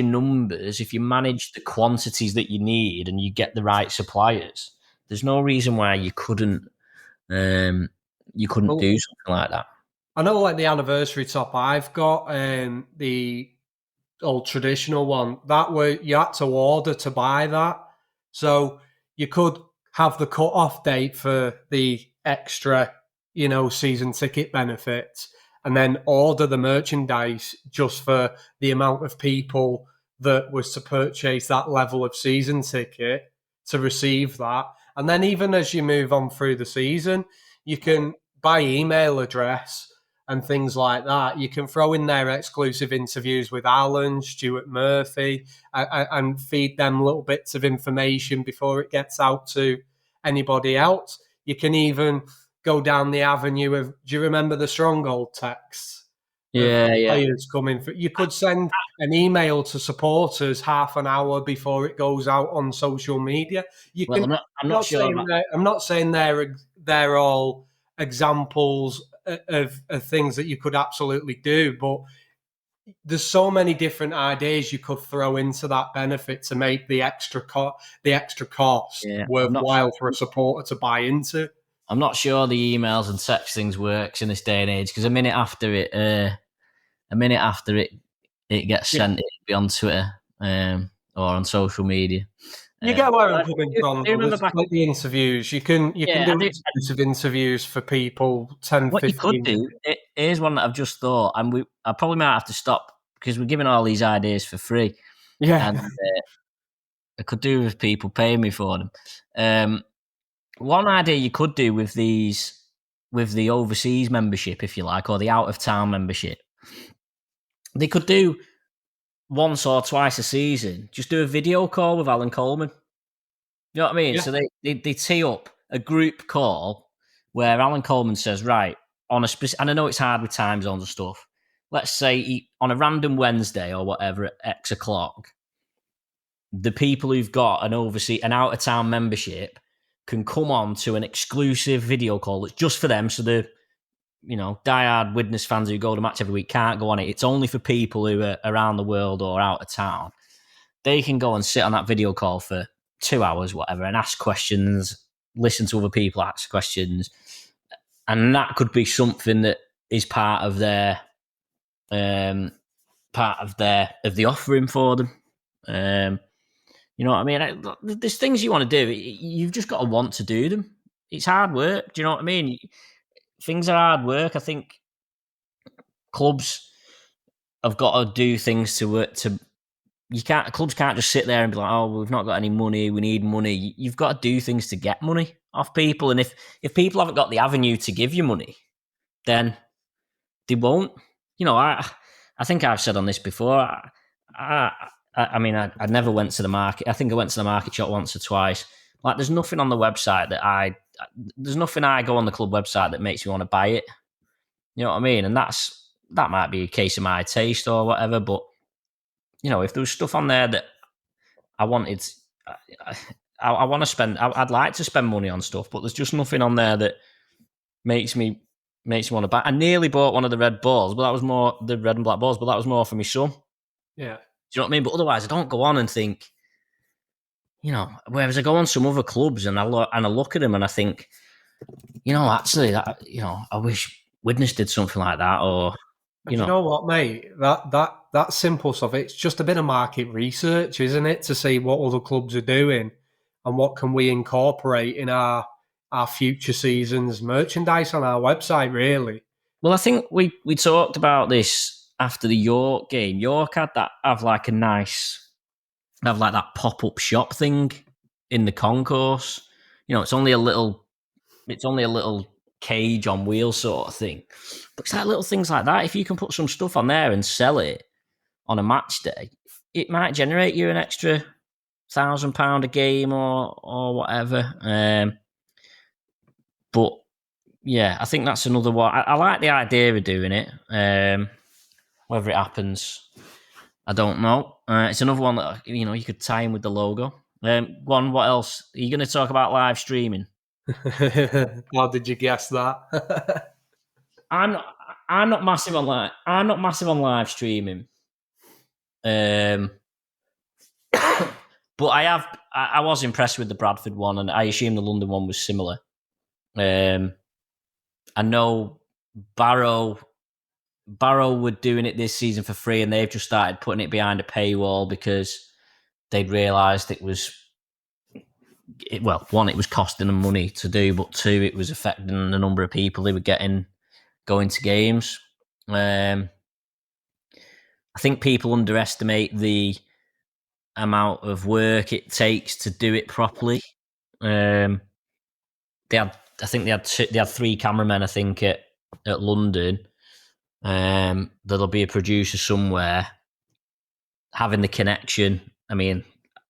numbers, if you manage the quantities that you need, and you get the right suppliers, there's no reason why you couldn't do something like that. I know, like the anniversary top I've got, the old traditional one, that way you had to order to buy that. So you could have the cut-off date for the extra, season ticket benefits, and then order the merchandise just for the amount of people that was to purchase that level of season ticket to receive that. And then even as you move on through the season, you can buy email address and things like that. You can throw in their exclusive interviews with Allan, Stuart Murphy, and feed them little bits of information before it gets out to anybody else. You can even go down the avenue of, do you remember the Stronghold texts? Yeah. Players coming for. You could send an email to supporters half an hour before it goes out on social media. I'm not saying they're all examples of things that you could absolutely do, but there's so many different ideas you could throw into that benefit to make the extra cost worthwhile for a supporter to buy into. I'm not sure the emails and text things works in this day and age because a minute after it gets sent, it'll be on Twitter or on social media. You get where I'm I coming do from. remember There's back. like the interviews. You can Yeah, do I do. exclusive interviews for people, 10, What you 15 could do, here's one that I've just thought, and I probably might have to stop because we're giving all these ideas for free, Yeah. and I could do with people paying me for them. One idea you could do with the overseas membership, if you like, or the out of town membership, they could do once or twice a season. Just do a video call with Allan Coleman. You know what I mean? Yeah. So they tee up a group call where Allan Coleman says, right, on a specific, and I know it's hard with time zones and stuff. Let's say on a random Wednesday or whatever at X o'clock, the people who've got an out of town membership can come on to an exclusive video call that's just for them. So the diehard Widnes fans who go to match every week can't go on it. It's only for people who are around the world or out of town. They can go and sit on that video call for 2 hours, whatever, and ask questions, listen to other people ask questions. And that could be something that is part of the offering for them. You know what I mean? There's things you want to do. You've just got to want to do them. It's hard work. Do you know what I mean? Things are hard work. I think clubs have got to do things to work. Clubs can't just sit there and be like, oh, we've not got any money. We need money. You've got to do things to get money off people. And if people haven't got the avenue to give you money, then they won't. I think I've said on this before. I mean, I never went to the market. I think I went to the market shop once or twice. Like, there's nothing on the website there's nothing I go on the club website that makes me want to buy it. You know what I mean? And that might be a case of my taste or whatever. But if there was stuff on there that I wanted, I want to spend. I'd like to spend money on stuff, but there's just nothing on there that makes me want to buy. I nearly bought one of the red balls, but that was more the red and black balls. But that was more for my son. Yeah. Do you know what I mean? But otherwise, I don't go on and think, whereas I go on some other clubs and I look at them and I think, actually, that, I wish Widnes did something like that, or you know what, mate? That simple stuff. It's just a bit of market research, isn't it, to see what other clubs are doing and what can we incorporate in our future seasons merchandise on our website. Really. Well, I think we talked about this after the York game. York had that that pop-up shop thing in the concourse. It's only a little cage on wheels sort of thing. But it's like little things like that. If you can put some stuff on there and sell it on a match day, it might generate you an extra £1,000 a game or whatever. But yeah, I think that's another one. I like the idea of doing it. Whether it happens, I don't know. It's another one that you could tie in with the logo. What else? Are you going to talk about live streaming? How did you guess that? I'm not massive on live streaming. But I was impressed with the Bradford one, and I assume the London one was similar. I know Barrow were doing it this season for free, and they've just started putting it behind a paywall because they'd realised it was, one, it was costing them money to do, but two, it was affecting the number of people they were getting going to games. I think people underestimate the amount of work it takes to do it properly. They had 3 cameramen, I think, at London. There'll be a producer somewhere having the connection. I mean,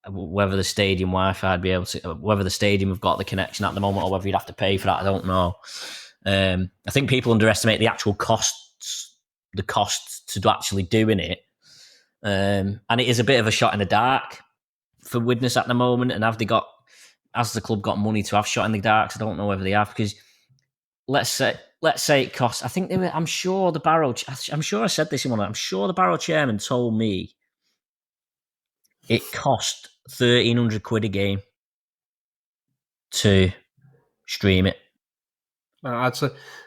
whether the stadium Wi-Fi would be able to, whether the stadium have got the connection at the moment, or whether you'd have to pay for that, I don't know. I think people underestimate the actual costs to actually doing it. And it is a bit of a shot in the dark for Widnes at the moment. And has the club got money to have shot in the dark? I don't know whether they have, because let's say it costs. I think I'm sure the Barrow. I'm sure I said this in one. I'm sure the Barrow chairman told me it cost £1,300 a game to stream it.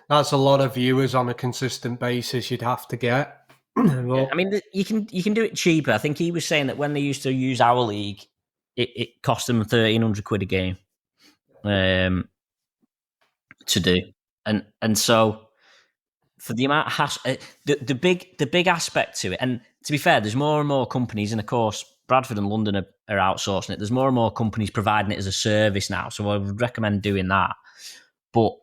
That's a lot of viewers on a consistent basis you'd have to get. Yeah, I mean, you can do it cheaper. I think he was saying that when they used to use our league, it cost them £1,300 a game to do, and so for the amount of the big aspect to it, and to be fair, there's more and more companies, and of course Bradford and London are outsourcing it. There's more and more companies providing it as a service now, so I would recommend doing that. But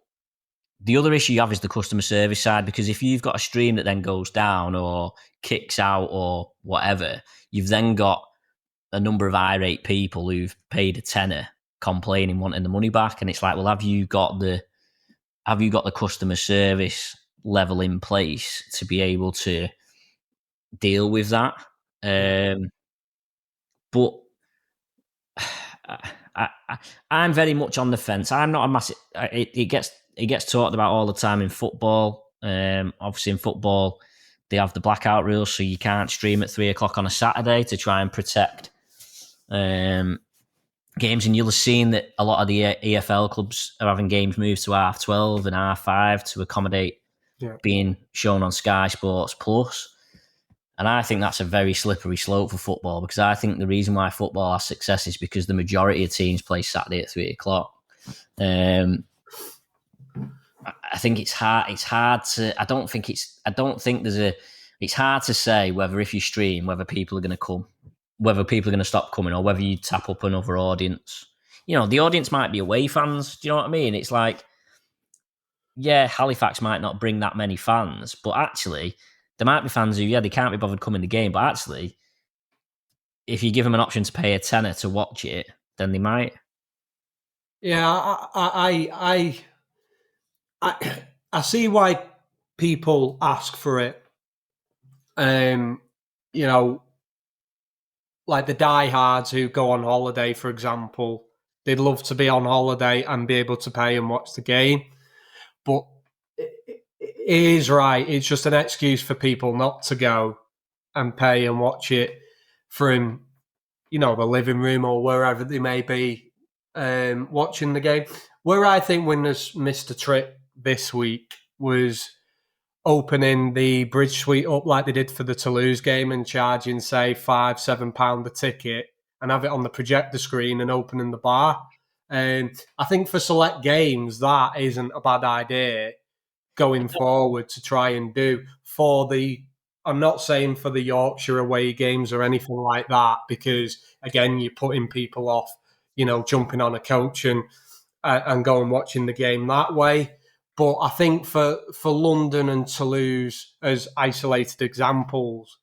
the other issue you have is the customer service side, because if you've got a stream that then goes down or kicks out or whatever, you've then got a number of irate people who've paid a tenner complaining, wanting the money back, and it's like, well, have you got the customer service level in place to be able to deal with that? But I'm very much on the fence. I'm not a massive. It gets talked about all the time in football. Obviously, in football, they have the blackout rules, so you can't stream at 3:00 on a Saturday to try and protect games. And you'll have seen that a lot of the EFL clubs are having games moved to 12:30 and 5:30 to accommodate being shown on Sky Sports Plus. And I think that's a very slippery slope for football, because I think the reason why football has success is because the majority of teams play Saturday at 3:00. I think it's hard. It's hard to. It's hard to say whether, if you stream, whether people are going to come, whether people are going to stop coming, or whether you tap up another audience. You know, the audience might be away fans. Do you know what I mean? It's like, yeah, Halifax might not bring that many fans, but actually, there might be fans who, they can't be bothered coming to the game, but actually, if you give them an option to pay a tenner to watch it, then they might. Yeah, I see why people ask for it. You know, like the diehards who go on holiday, for example, they'd love to be on holiday and be able to pay and watch the game. But it is right. It's just an excuse for people not to go and pay and watch it from, the living room or wherever they may be watching the game. Where I think Widnes missed a trick this week was opening the Bridge Suite up like they did for the Toulouse game and charging, say, £5-7 a ticket and have it on the projector screen and opening the bar. I think for select games, that isn't a bad idea going forward to try and do for I'm not saying for the Yorkshire away games or anything like that, because, again, you're putting people off, jumping on a coach and going watching the game that way. But I think for London and Toulouse, as isolated examples,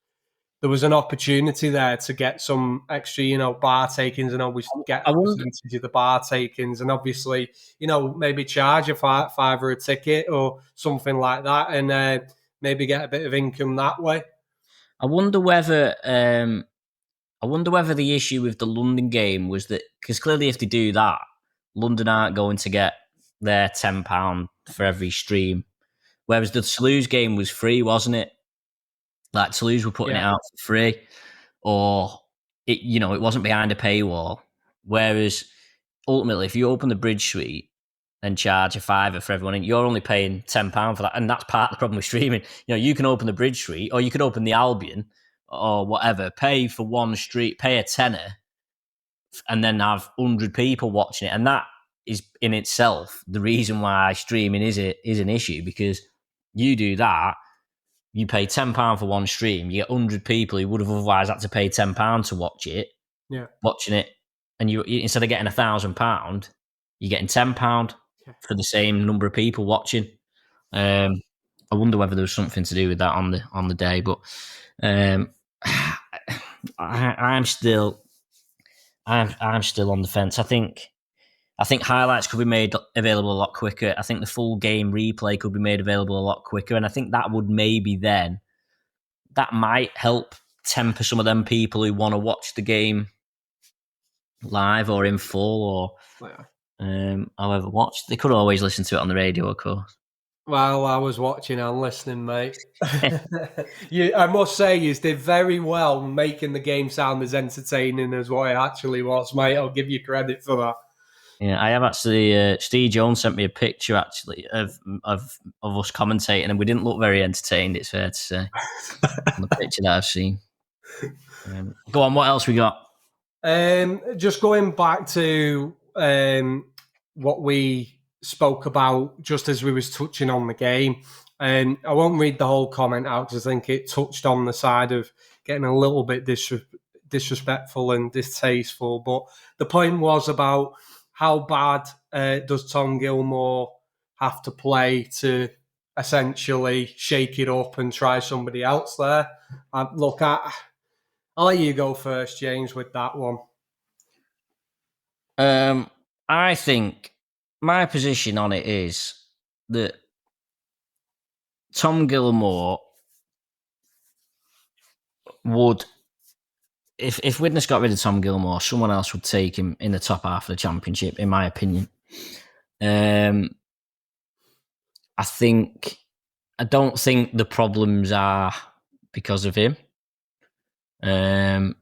there was an opportunity there to get some extra, bar takings, and always get a percentage of the bar takings, and obviously, maybe charge a fiver a ticket or something like that, and maybe get a bit of income that way. I wonder whether the issue with the London game was that, because clearly if they do that, London aren't going to get their £10 for every stream, whereas the Toulouse game was free, wasn't it? Like Toulouse were putting it out for free, or it wasn't behind a paywall. Whereas ultimately, if you open the Bridge Suite and charge a fiver for everyone, and you're only paying £10 for that, and that's part of the problem with streaming. You can open the Bridge Suite, or you could open the Albion, or whatever, pay for one street, pay a tenner, and then have 100 people watching it, and that is in itself the reason why streaming is an issue, because you do that, you pay £10 for one stream, you get 100 people who would have otherwise had to pay £10 to watch it, watching it, and you instead of getting £1,000, you're getting £10 for the same number of people watching. I wonder whether there was something to do with that on the day, but I'm still on the fence. I think highlights could be made available a lot quicker. I think the full game replay could be made available a lot quicker. And I think that would that might help temper some of them people who want to watch the game live or in full or however watched. They could always listen to it on the radio, of course. Well, I was watching and listening, mate. I must say, you did very well making the game sound as entertaining as what it actually was, mate. I'll give you credit for that. Yeah, I have actually. Steve Jones sent me a picture actually of us commentating, and we didn't look very entertained. It's fair to say on the picture that I've seen. Go on. What else we got? Just going back to what we spoke about just as we was touching on the game. I won't read the whole comment out because I think it touched on the side of getting a little bit disrespectful and distasteful. But the point was about how bad does Tom Gilmore have to play to essentially shake it up and try somebody else there. I'll let you go first, James, with that one. I think my position on it is that Tom Gilmore would, if Widnes got rid of Tom Gilmore, someone else would take him in the top half of the championship, in my opinion. I don't think the problems are because of him. I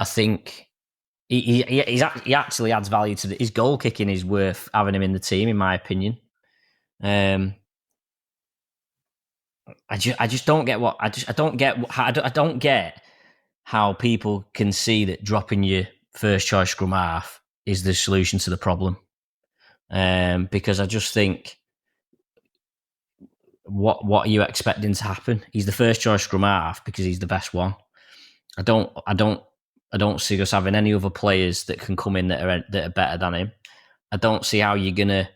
think he actually adds value to his goal kicking is worth having him in the team, in my opinion. I just don't get what I don't get how people can see that dropping your first choice scrum half is the solution to the problem. Because I just think, what are you expecting to happen? He's the first choice scrum half because he's the best one. I don't see us having any other players that can come in that are better than him. I don't see how you're gonna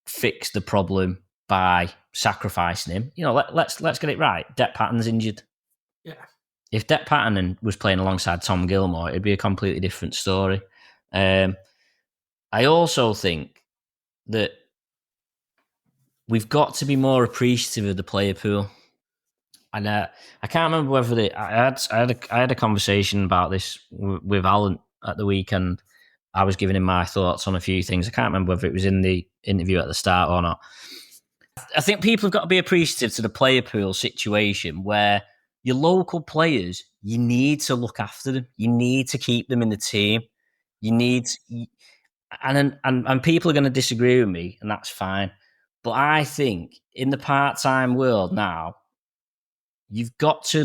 fix the problem by sacrificing him. You know, let's get it right. Det Patton's injured. Yeah. If Det Patton was playing alongside Tom Gilmore, it'd be a completely different story. I also think that we've got to be more appreciative of the player pool. And I can't remember whether I had a conversation about this with Allan at the weekend. I was giving him my thoughts on a few things. I can't remember whether it was in the interview at the start or not. I think people have got to be appreciative to the player pool situation where your local players, you need to look after them. You need to keep them in the team. You need, and people are going to disagree with me, and that's fine. But I think in the part-time world now, you've got to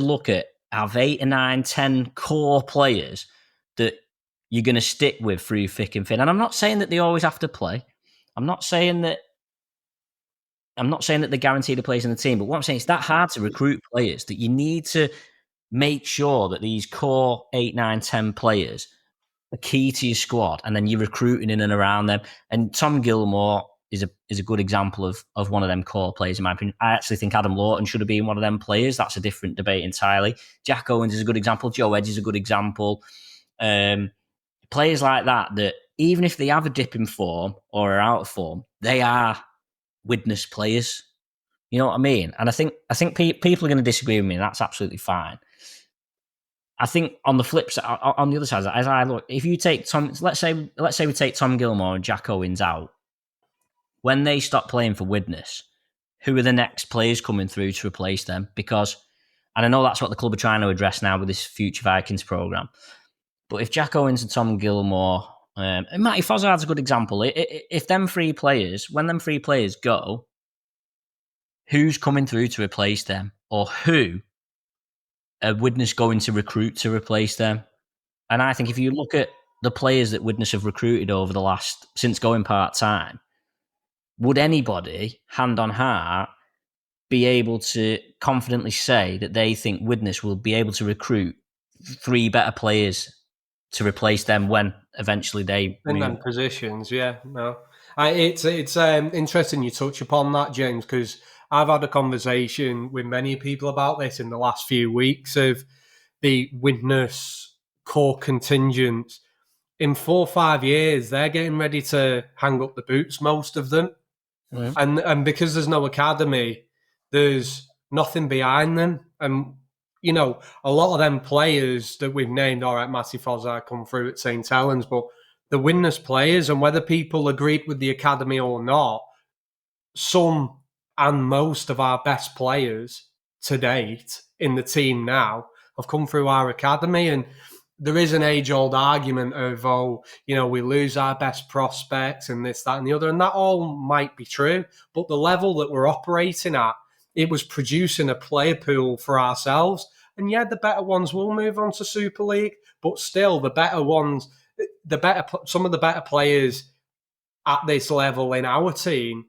have 8 or 9, 10 core players that you're going to stick with through thick and thin. And I'm not saying that they always have to play. I'm not saying that they're guaranteed a place in the team. But what I'm saying is that hard to recruit players that you need to make sure that these core 8, 9, 10 players are key to your squad, and then you're recruiting in and around them. And Tom Gilmore is a good example of one of them core players, in my opinion. I actually think Adam Lawton should have been one of them players. That's a different debate entirely. Jack Owens is a good example. Joe Edge is a good example. Players like that even if they have a dip in form or are out of form, they are Widnes players. You know what I mean? And I think people are going to disagree with me, and that's absolutely fine. I think on the flip side, on the other side, as I look, if you take let's say we take Tom Gilmore and Jack Owens out, when they stop playing for Widnes, who are the next players coming through to replace them? Because, and I know that's what the club are trying to address now with this Future Vikings program. But if Jack Owens and Tom Gilmore, and Matty Fozzard's a good example. If them 3 players, when them 3 players go, who's coming through to replace them, or who are Widnes going to recruit to replace them? And I think if you look at the players that Widnes have recruited over since going part-time, would anybody, hand on heart, be able to confidently say that they think Widnes will be able to recruit 3 better players to replace them when eventually they in them positions? Yeah, no. It's interesting you touch upon that, James, because I've had a conversation with many people about this in the last few weeks of the Widnes core contingent. In 4 or 5 years, they're getting ready to hang up the boots, most of them. And because there's no academy, there's nothing behind them. And, you know, a lot of them players that we've named, all right, Matty Fozzard come through at St. Helens, but the Widnes players, and whether people agreed with the academy or not, some and most of our best players to date in the team now have come through our academy. And there is an age-old argument of, we lose our best prospects and this, that, and the other, and that all might be true. But the level that we're operating at, it was producing a player pool for ourselves. And yeah, the better ones will move on to Super League, but still, the better ones, some of the better players at this level in our team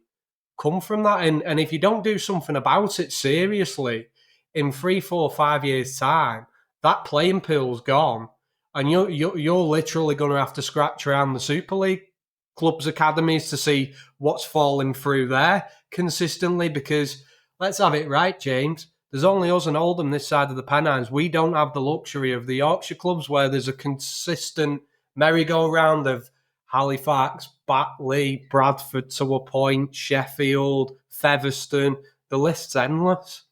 come from that. And if you don't do something about it seriously, in 3, 4, 5 years' time, that playing pool's gone, and you're literally going to have to scratch around the Super League clubs' academies to see what's falling through there consistently. Because let's have it right, James. There's only us and Oldham this side of the Pennines. We don't have the luxury of the Yorkshire clubs where there's a consistent merry-go-round of Halifax, Batley, Bradford to a point, Sheffield, Featherstone. The list's endless.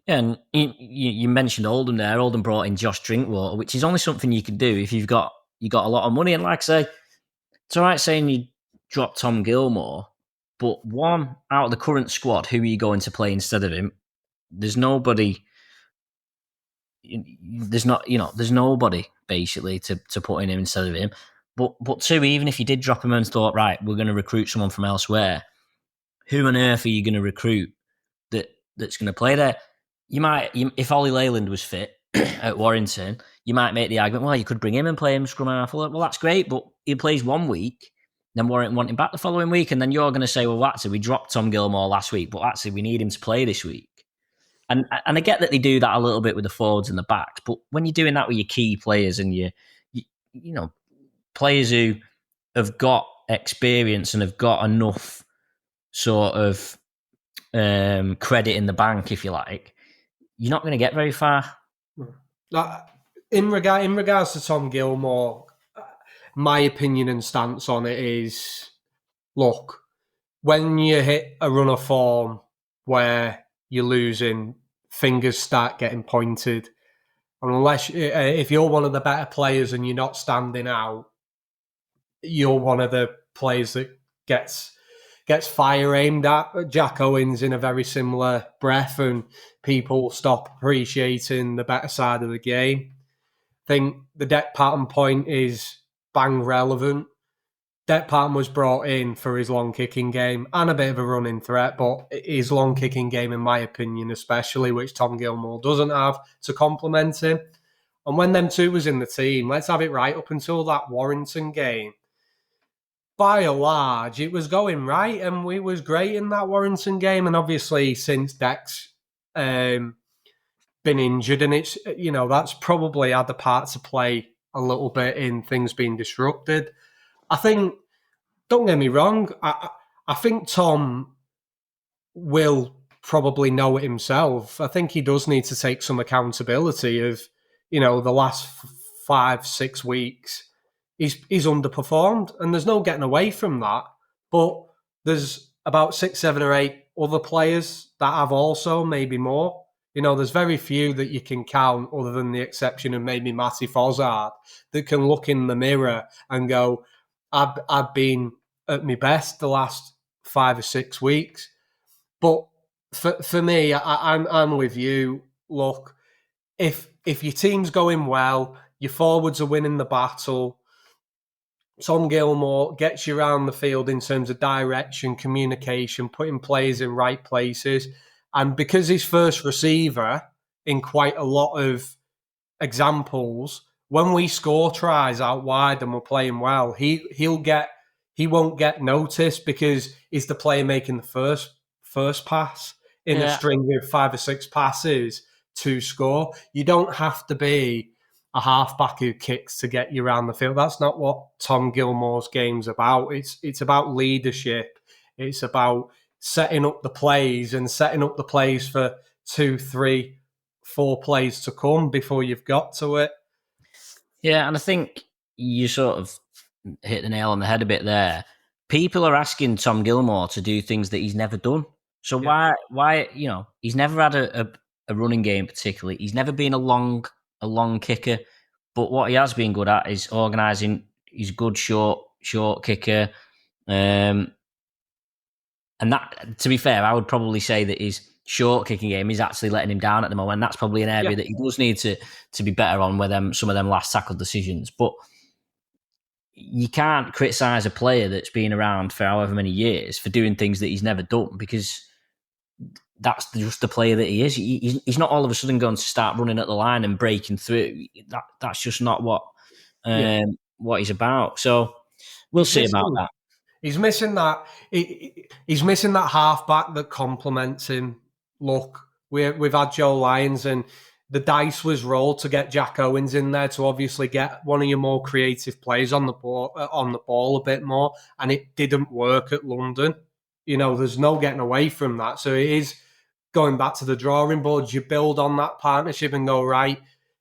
Yeah, and you mentioned Oldham there. Oldham brought in Josh Drinkwater, which is only something you can do if you got a lot of money. And like I say, it's all right saying you dropped Tom Gilmore, but one out of the current squad, who are you going to play instead of him? There's nobody. There's nobody basically to put in him instead of him. But two, even if you did drop him and thought, right, we're going to recruit someone from elsewhere, who on earth are you going to recruit that's going to play there? If Ollie Leyland was fit at Warrington, you might make the argument, well, you could bring him and play him scrum half. Well, that's great, but he plays 1 week, then Warrington want him back the following week, and then you're going to say, well, actually, we dropped Tom Gilmore last week, but actually we need him to play this week. And I get that they do that a little bit with the forwards and the backs, but when you're doing that with your key players and you players who have got experience and have got enough sort of credit in the bank, if you like, you're not going to get very far. In regards to Tom Gilmore, my opinion and stance on it is, look, when you hit a run of form where you're losing, fingers start getting pointed. And unless, if you're one of the better players and you're not standing out, you're one of the players that gets fire aimed at. Jack Owens in a very similar breath, and people stop appreciating the better side of the game. I think the Dec Patton point is bang relevant. Dec Patton was brought in for his long kicking game and a bit of a running threat, but his long kicking game, in my opinion, especially, which Tom Gilmore doesn't have, to complement him. And when them two was in the team, let's have it right, up until that Warrington game, by and large, it was going right, and we was great in that Warrington game. And obviously, since Dec's been injured, and it's, that's probably had the part to play a little bit in things being disrupted. I think, don't get me wrong, I think Tom will probably know it himself. I think he does need to take some accountability of, the last 5-6 weeks. He's underperformed, and there's no getting away from that. But there's about 6, 7 or 8 other players that have also, maybe more. There's very few that you can count, other than the exception of maybe Matty Fozzard, that can look in the mirror and go, I've been at my best the last 5 or 6 weeks. But for me, I'm with you. Look, if your team's going well, your forwards are winning the battle, Tom Gilmore gets you around the field in terms of direction, communication, putting players in right places. And because he's first receiver in quite a lot of examples, when we score tries out wide and we're playing well, he won't get noticed because he's the player making the first pass in a string of 5 or 6 passes to score. You don't have to be a halfback who kicks to get you around the field. That's not what Tom Gilmore's game's about. It's about leadership. It's about setting up the plays and setting up the plays for 2, 3, 4 plays to come before you've got to it. Yeah, and I think you sort of hit the nail on the head a bit there. People are asking Tom Gilmore to do things that he's never done. So why he's never had a running game particularly. He's never been a long kicker. But what he has been good at is organising. He's a good short kicker. And that, to be fair, I would probably say that his short kicking game is actually letting him down at the moment. And that's probably an area that he does need to be better on with some of them last tackle decisions. But you can't criticise a player that's been around for however many years for doing things that he's never done, because that's just the player that he is. He's not all of a sudden going to start running at the line and breaking through. That's just not what he's about. So we'll see about that. He's missing that. He's missing that halfback that complements him. Look, we've had Joe Lyons, and the dice was rolled to get Jack Owens in there to obviously get one of your more creative players on the ball a bit more, and it didn't work at London. There's no getting away from that. So it is going back to the drawing board. You build on that partnership and go, right,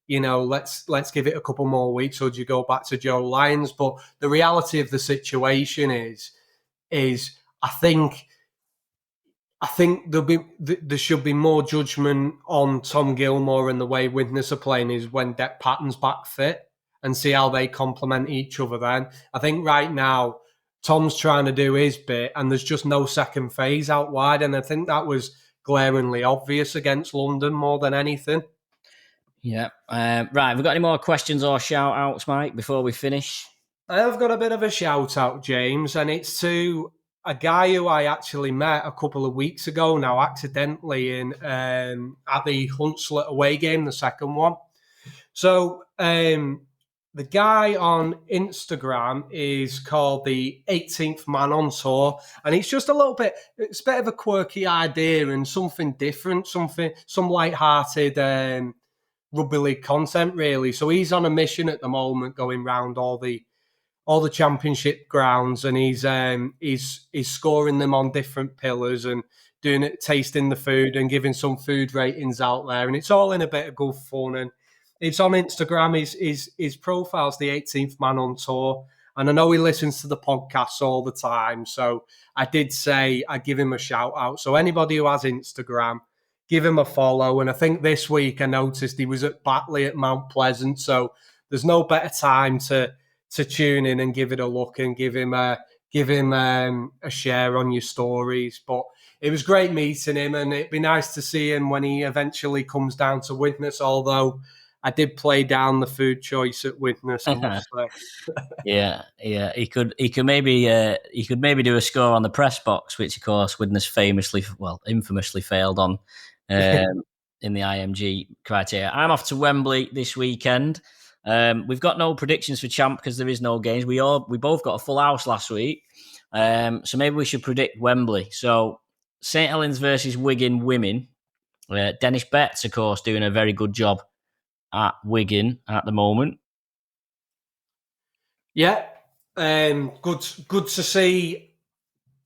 let's give it a couple more weeks, or do you go back to Joe Lyons? But the reality of the situation is I think there should be more judgment on Tom Gilmore and the way Widnes are playing is when Deck Patton's back fit, and see how they complement each other then. I think right now Tom's trying to do his bit and there's just no second phase out wide, and I think that was glaringly obvious against London more than anything. Yeah. Right, have we got any more questions or shout-outs, Mike, before we finish? I have got a bit of a shout-out, James, and it's to a guy who I actually met a couple of weeks ago now, accidentally, at the Hunslet away game, the second one. So the guy on Instagram is called the 18th Man on Tour, and it's just it's a bit of a quirky idea and something different, some light-hearted rugby league content, really. So he's on a mission at the moment, going round all the championship grounds, and he's scoring them on different pillars and doing it, tasting the food and giving some food ratings out there, and it's all in a bit of good fun. And it's on Instagram. His profile's the 18th Man on Tour, and I know he listens to the podcasts all the time, so I did say I'd give him a shout out. So anybody who has Instagram, give him a follow. And I think this week I noticed he was at Batley at Mount Pleasant, so there's no better time to tune in and give it a look and give him a share on your stories. But it was great meeting him, and it'd be nice to see him when he eventually comes down to Widnes, although I did play down the food choice at Widnes, I must say. Yeah. He could maybe do a score on the press box, which of course Widnes infamously failed on in the IMG criteria. I'm off to Wembley this weekend. We've got no predictions for champ because there is no games. We both got a full house last week, so maybe we should predict Wembley. So St Helens versus Wigan women. Dennis Betts, of course, doing a very good job at Wigan at the moment. Yeah, good to see.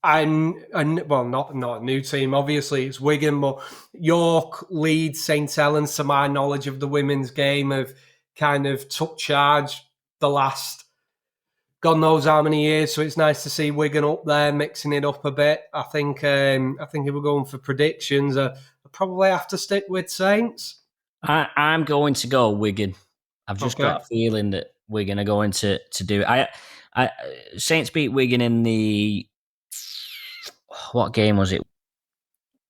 Not a new team. Obviously, it's Wigan, but York, Leeds, St Helens, to my knowledge of the women's game, have kind of took charge the last God knows how many years. So it's nice to see Wigan up there, mixing it up a bit. I think if we're going for predictions, I probably have to stick with Saints. I'm going to go Wigan. I've just got a feeling that Wigan are going to do it. Saints beat Wigan in the... What game was it?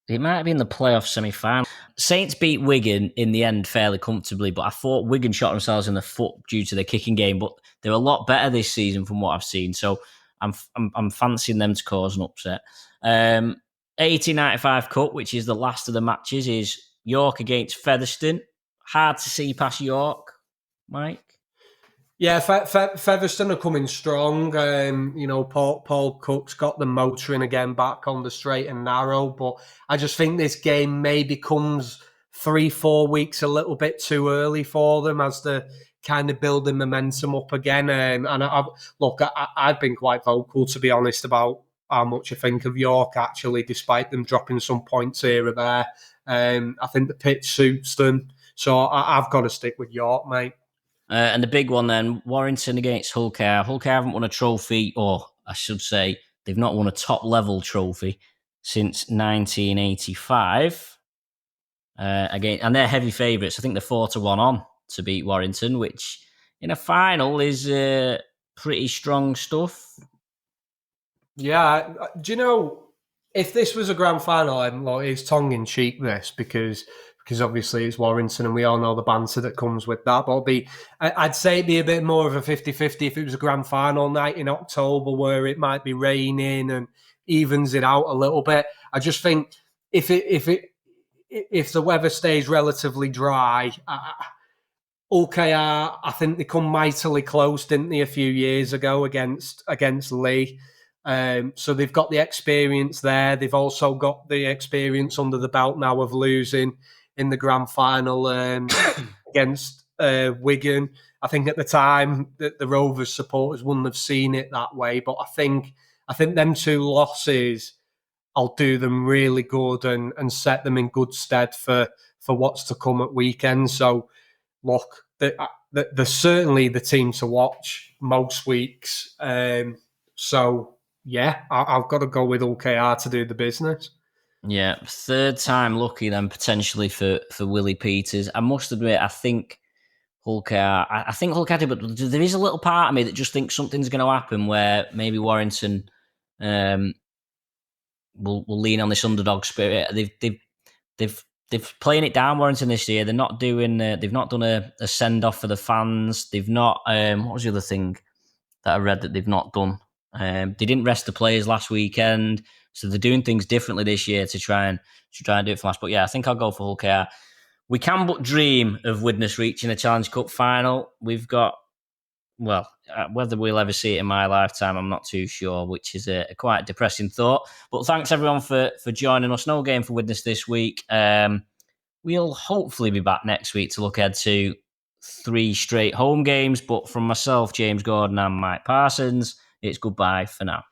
It might have been the playoff semi-final. Saints beat Wigan in the end fairly comfortably, but I thought Wigan shot themselves in the foot due to their kicking game. But they're a lot better this season from what I've seen, so I'm fancying them to cause an upset. 1895 Cup, which is the last of the matches, is York against Featherstone. Hard to see past York, Mike. Yeah, Featherstone are coming strong. Paul Cook's got the motoring again back on the straight and narrow, but I just think this game maybe comes 3-4 weeks a little bit too early for them as they're kind of building momentum up again. I've been quite vocal, to be honest, about how much I think of York, actually, despite them dropping some points here or there. I think the pitch suits them, so I've got to stick with York, mate. And the big one then, Warrington against Hull KR. Hull KR haven't won a trophy, or I should say, they've not won a top-level trophy since 1985. And they're heavy favourites. I think they're 4-1 on to beat Warrington, which in a final is pretty strong stuff. Yeah, do you know, if this was a grand final, it's tongue in cheek this because obviously it's Warrington and we all know the banter that comes with that. But I'd say it'd be a bit more of a 50-50 if it was a grand final night in October where it might be raining and evens it out a little bit. I just think if the weather stays relatively dry, OKR, I think they come mightily close, didn't they, a few years ago against Lee. So they've got the experience there. They've also got the experience under the belt now of losing in the grand final against Wigan. I think at the time that the Rovers supporters wouldn't have seen it that way, but I think them two losses will do them really good and set them in good stead for what's to come at weekend. So look, they're certainly the team to watch most weeks. So yeah, I've got to go with OKR to do the business. Yeah, third time lucky then potentially for Willie Peters. I must admit, I think OKR. I think OKR, but there is a little part of me that just thinks something's going to happen where maybe Warrington will lean on this underdog spirit. They've playing it down, Warrington, this year. They're not doing. They've not done a send off for the fans. They've not. What was the other thing that I read that they've not done? They didn't rest the players last weekend, so they're doing things differently this year to try and do it for us. But yeah, I think I'll go for Hull KR. We can but dream of Widnes reaching a Challenge Cup final. We've got, well, whether we'll ever see it in my lifetime, I'm not too sure, which is a quite depressing thought. But thanks everyone for joining us. No game for Widnes this week. We'll hopefully be back next week to look ahead to 3 straight home games. But from myself, James Gordon and Mike Parsons, it's goodbye for now.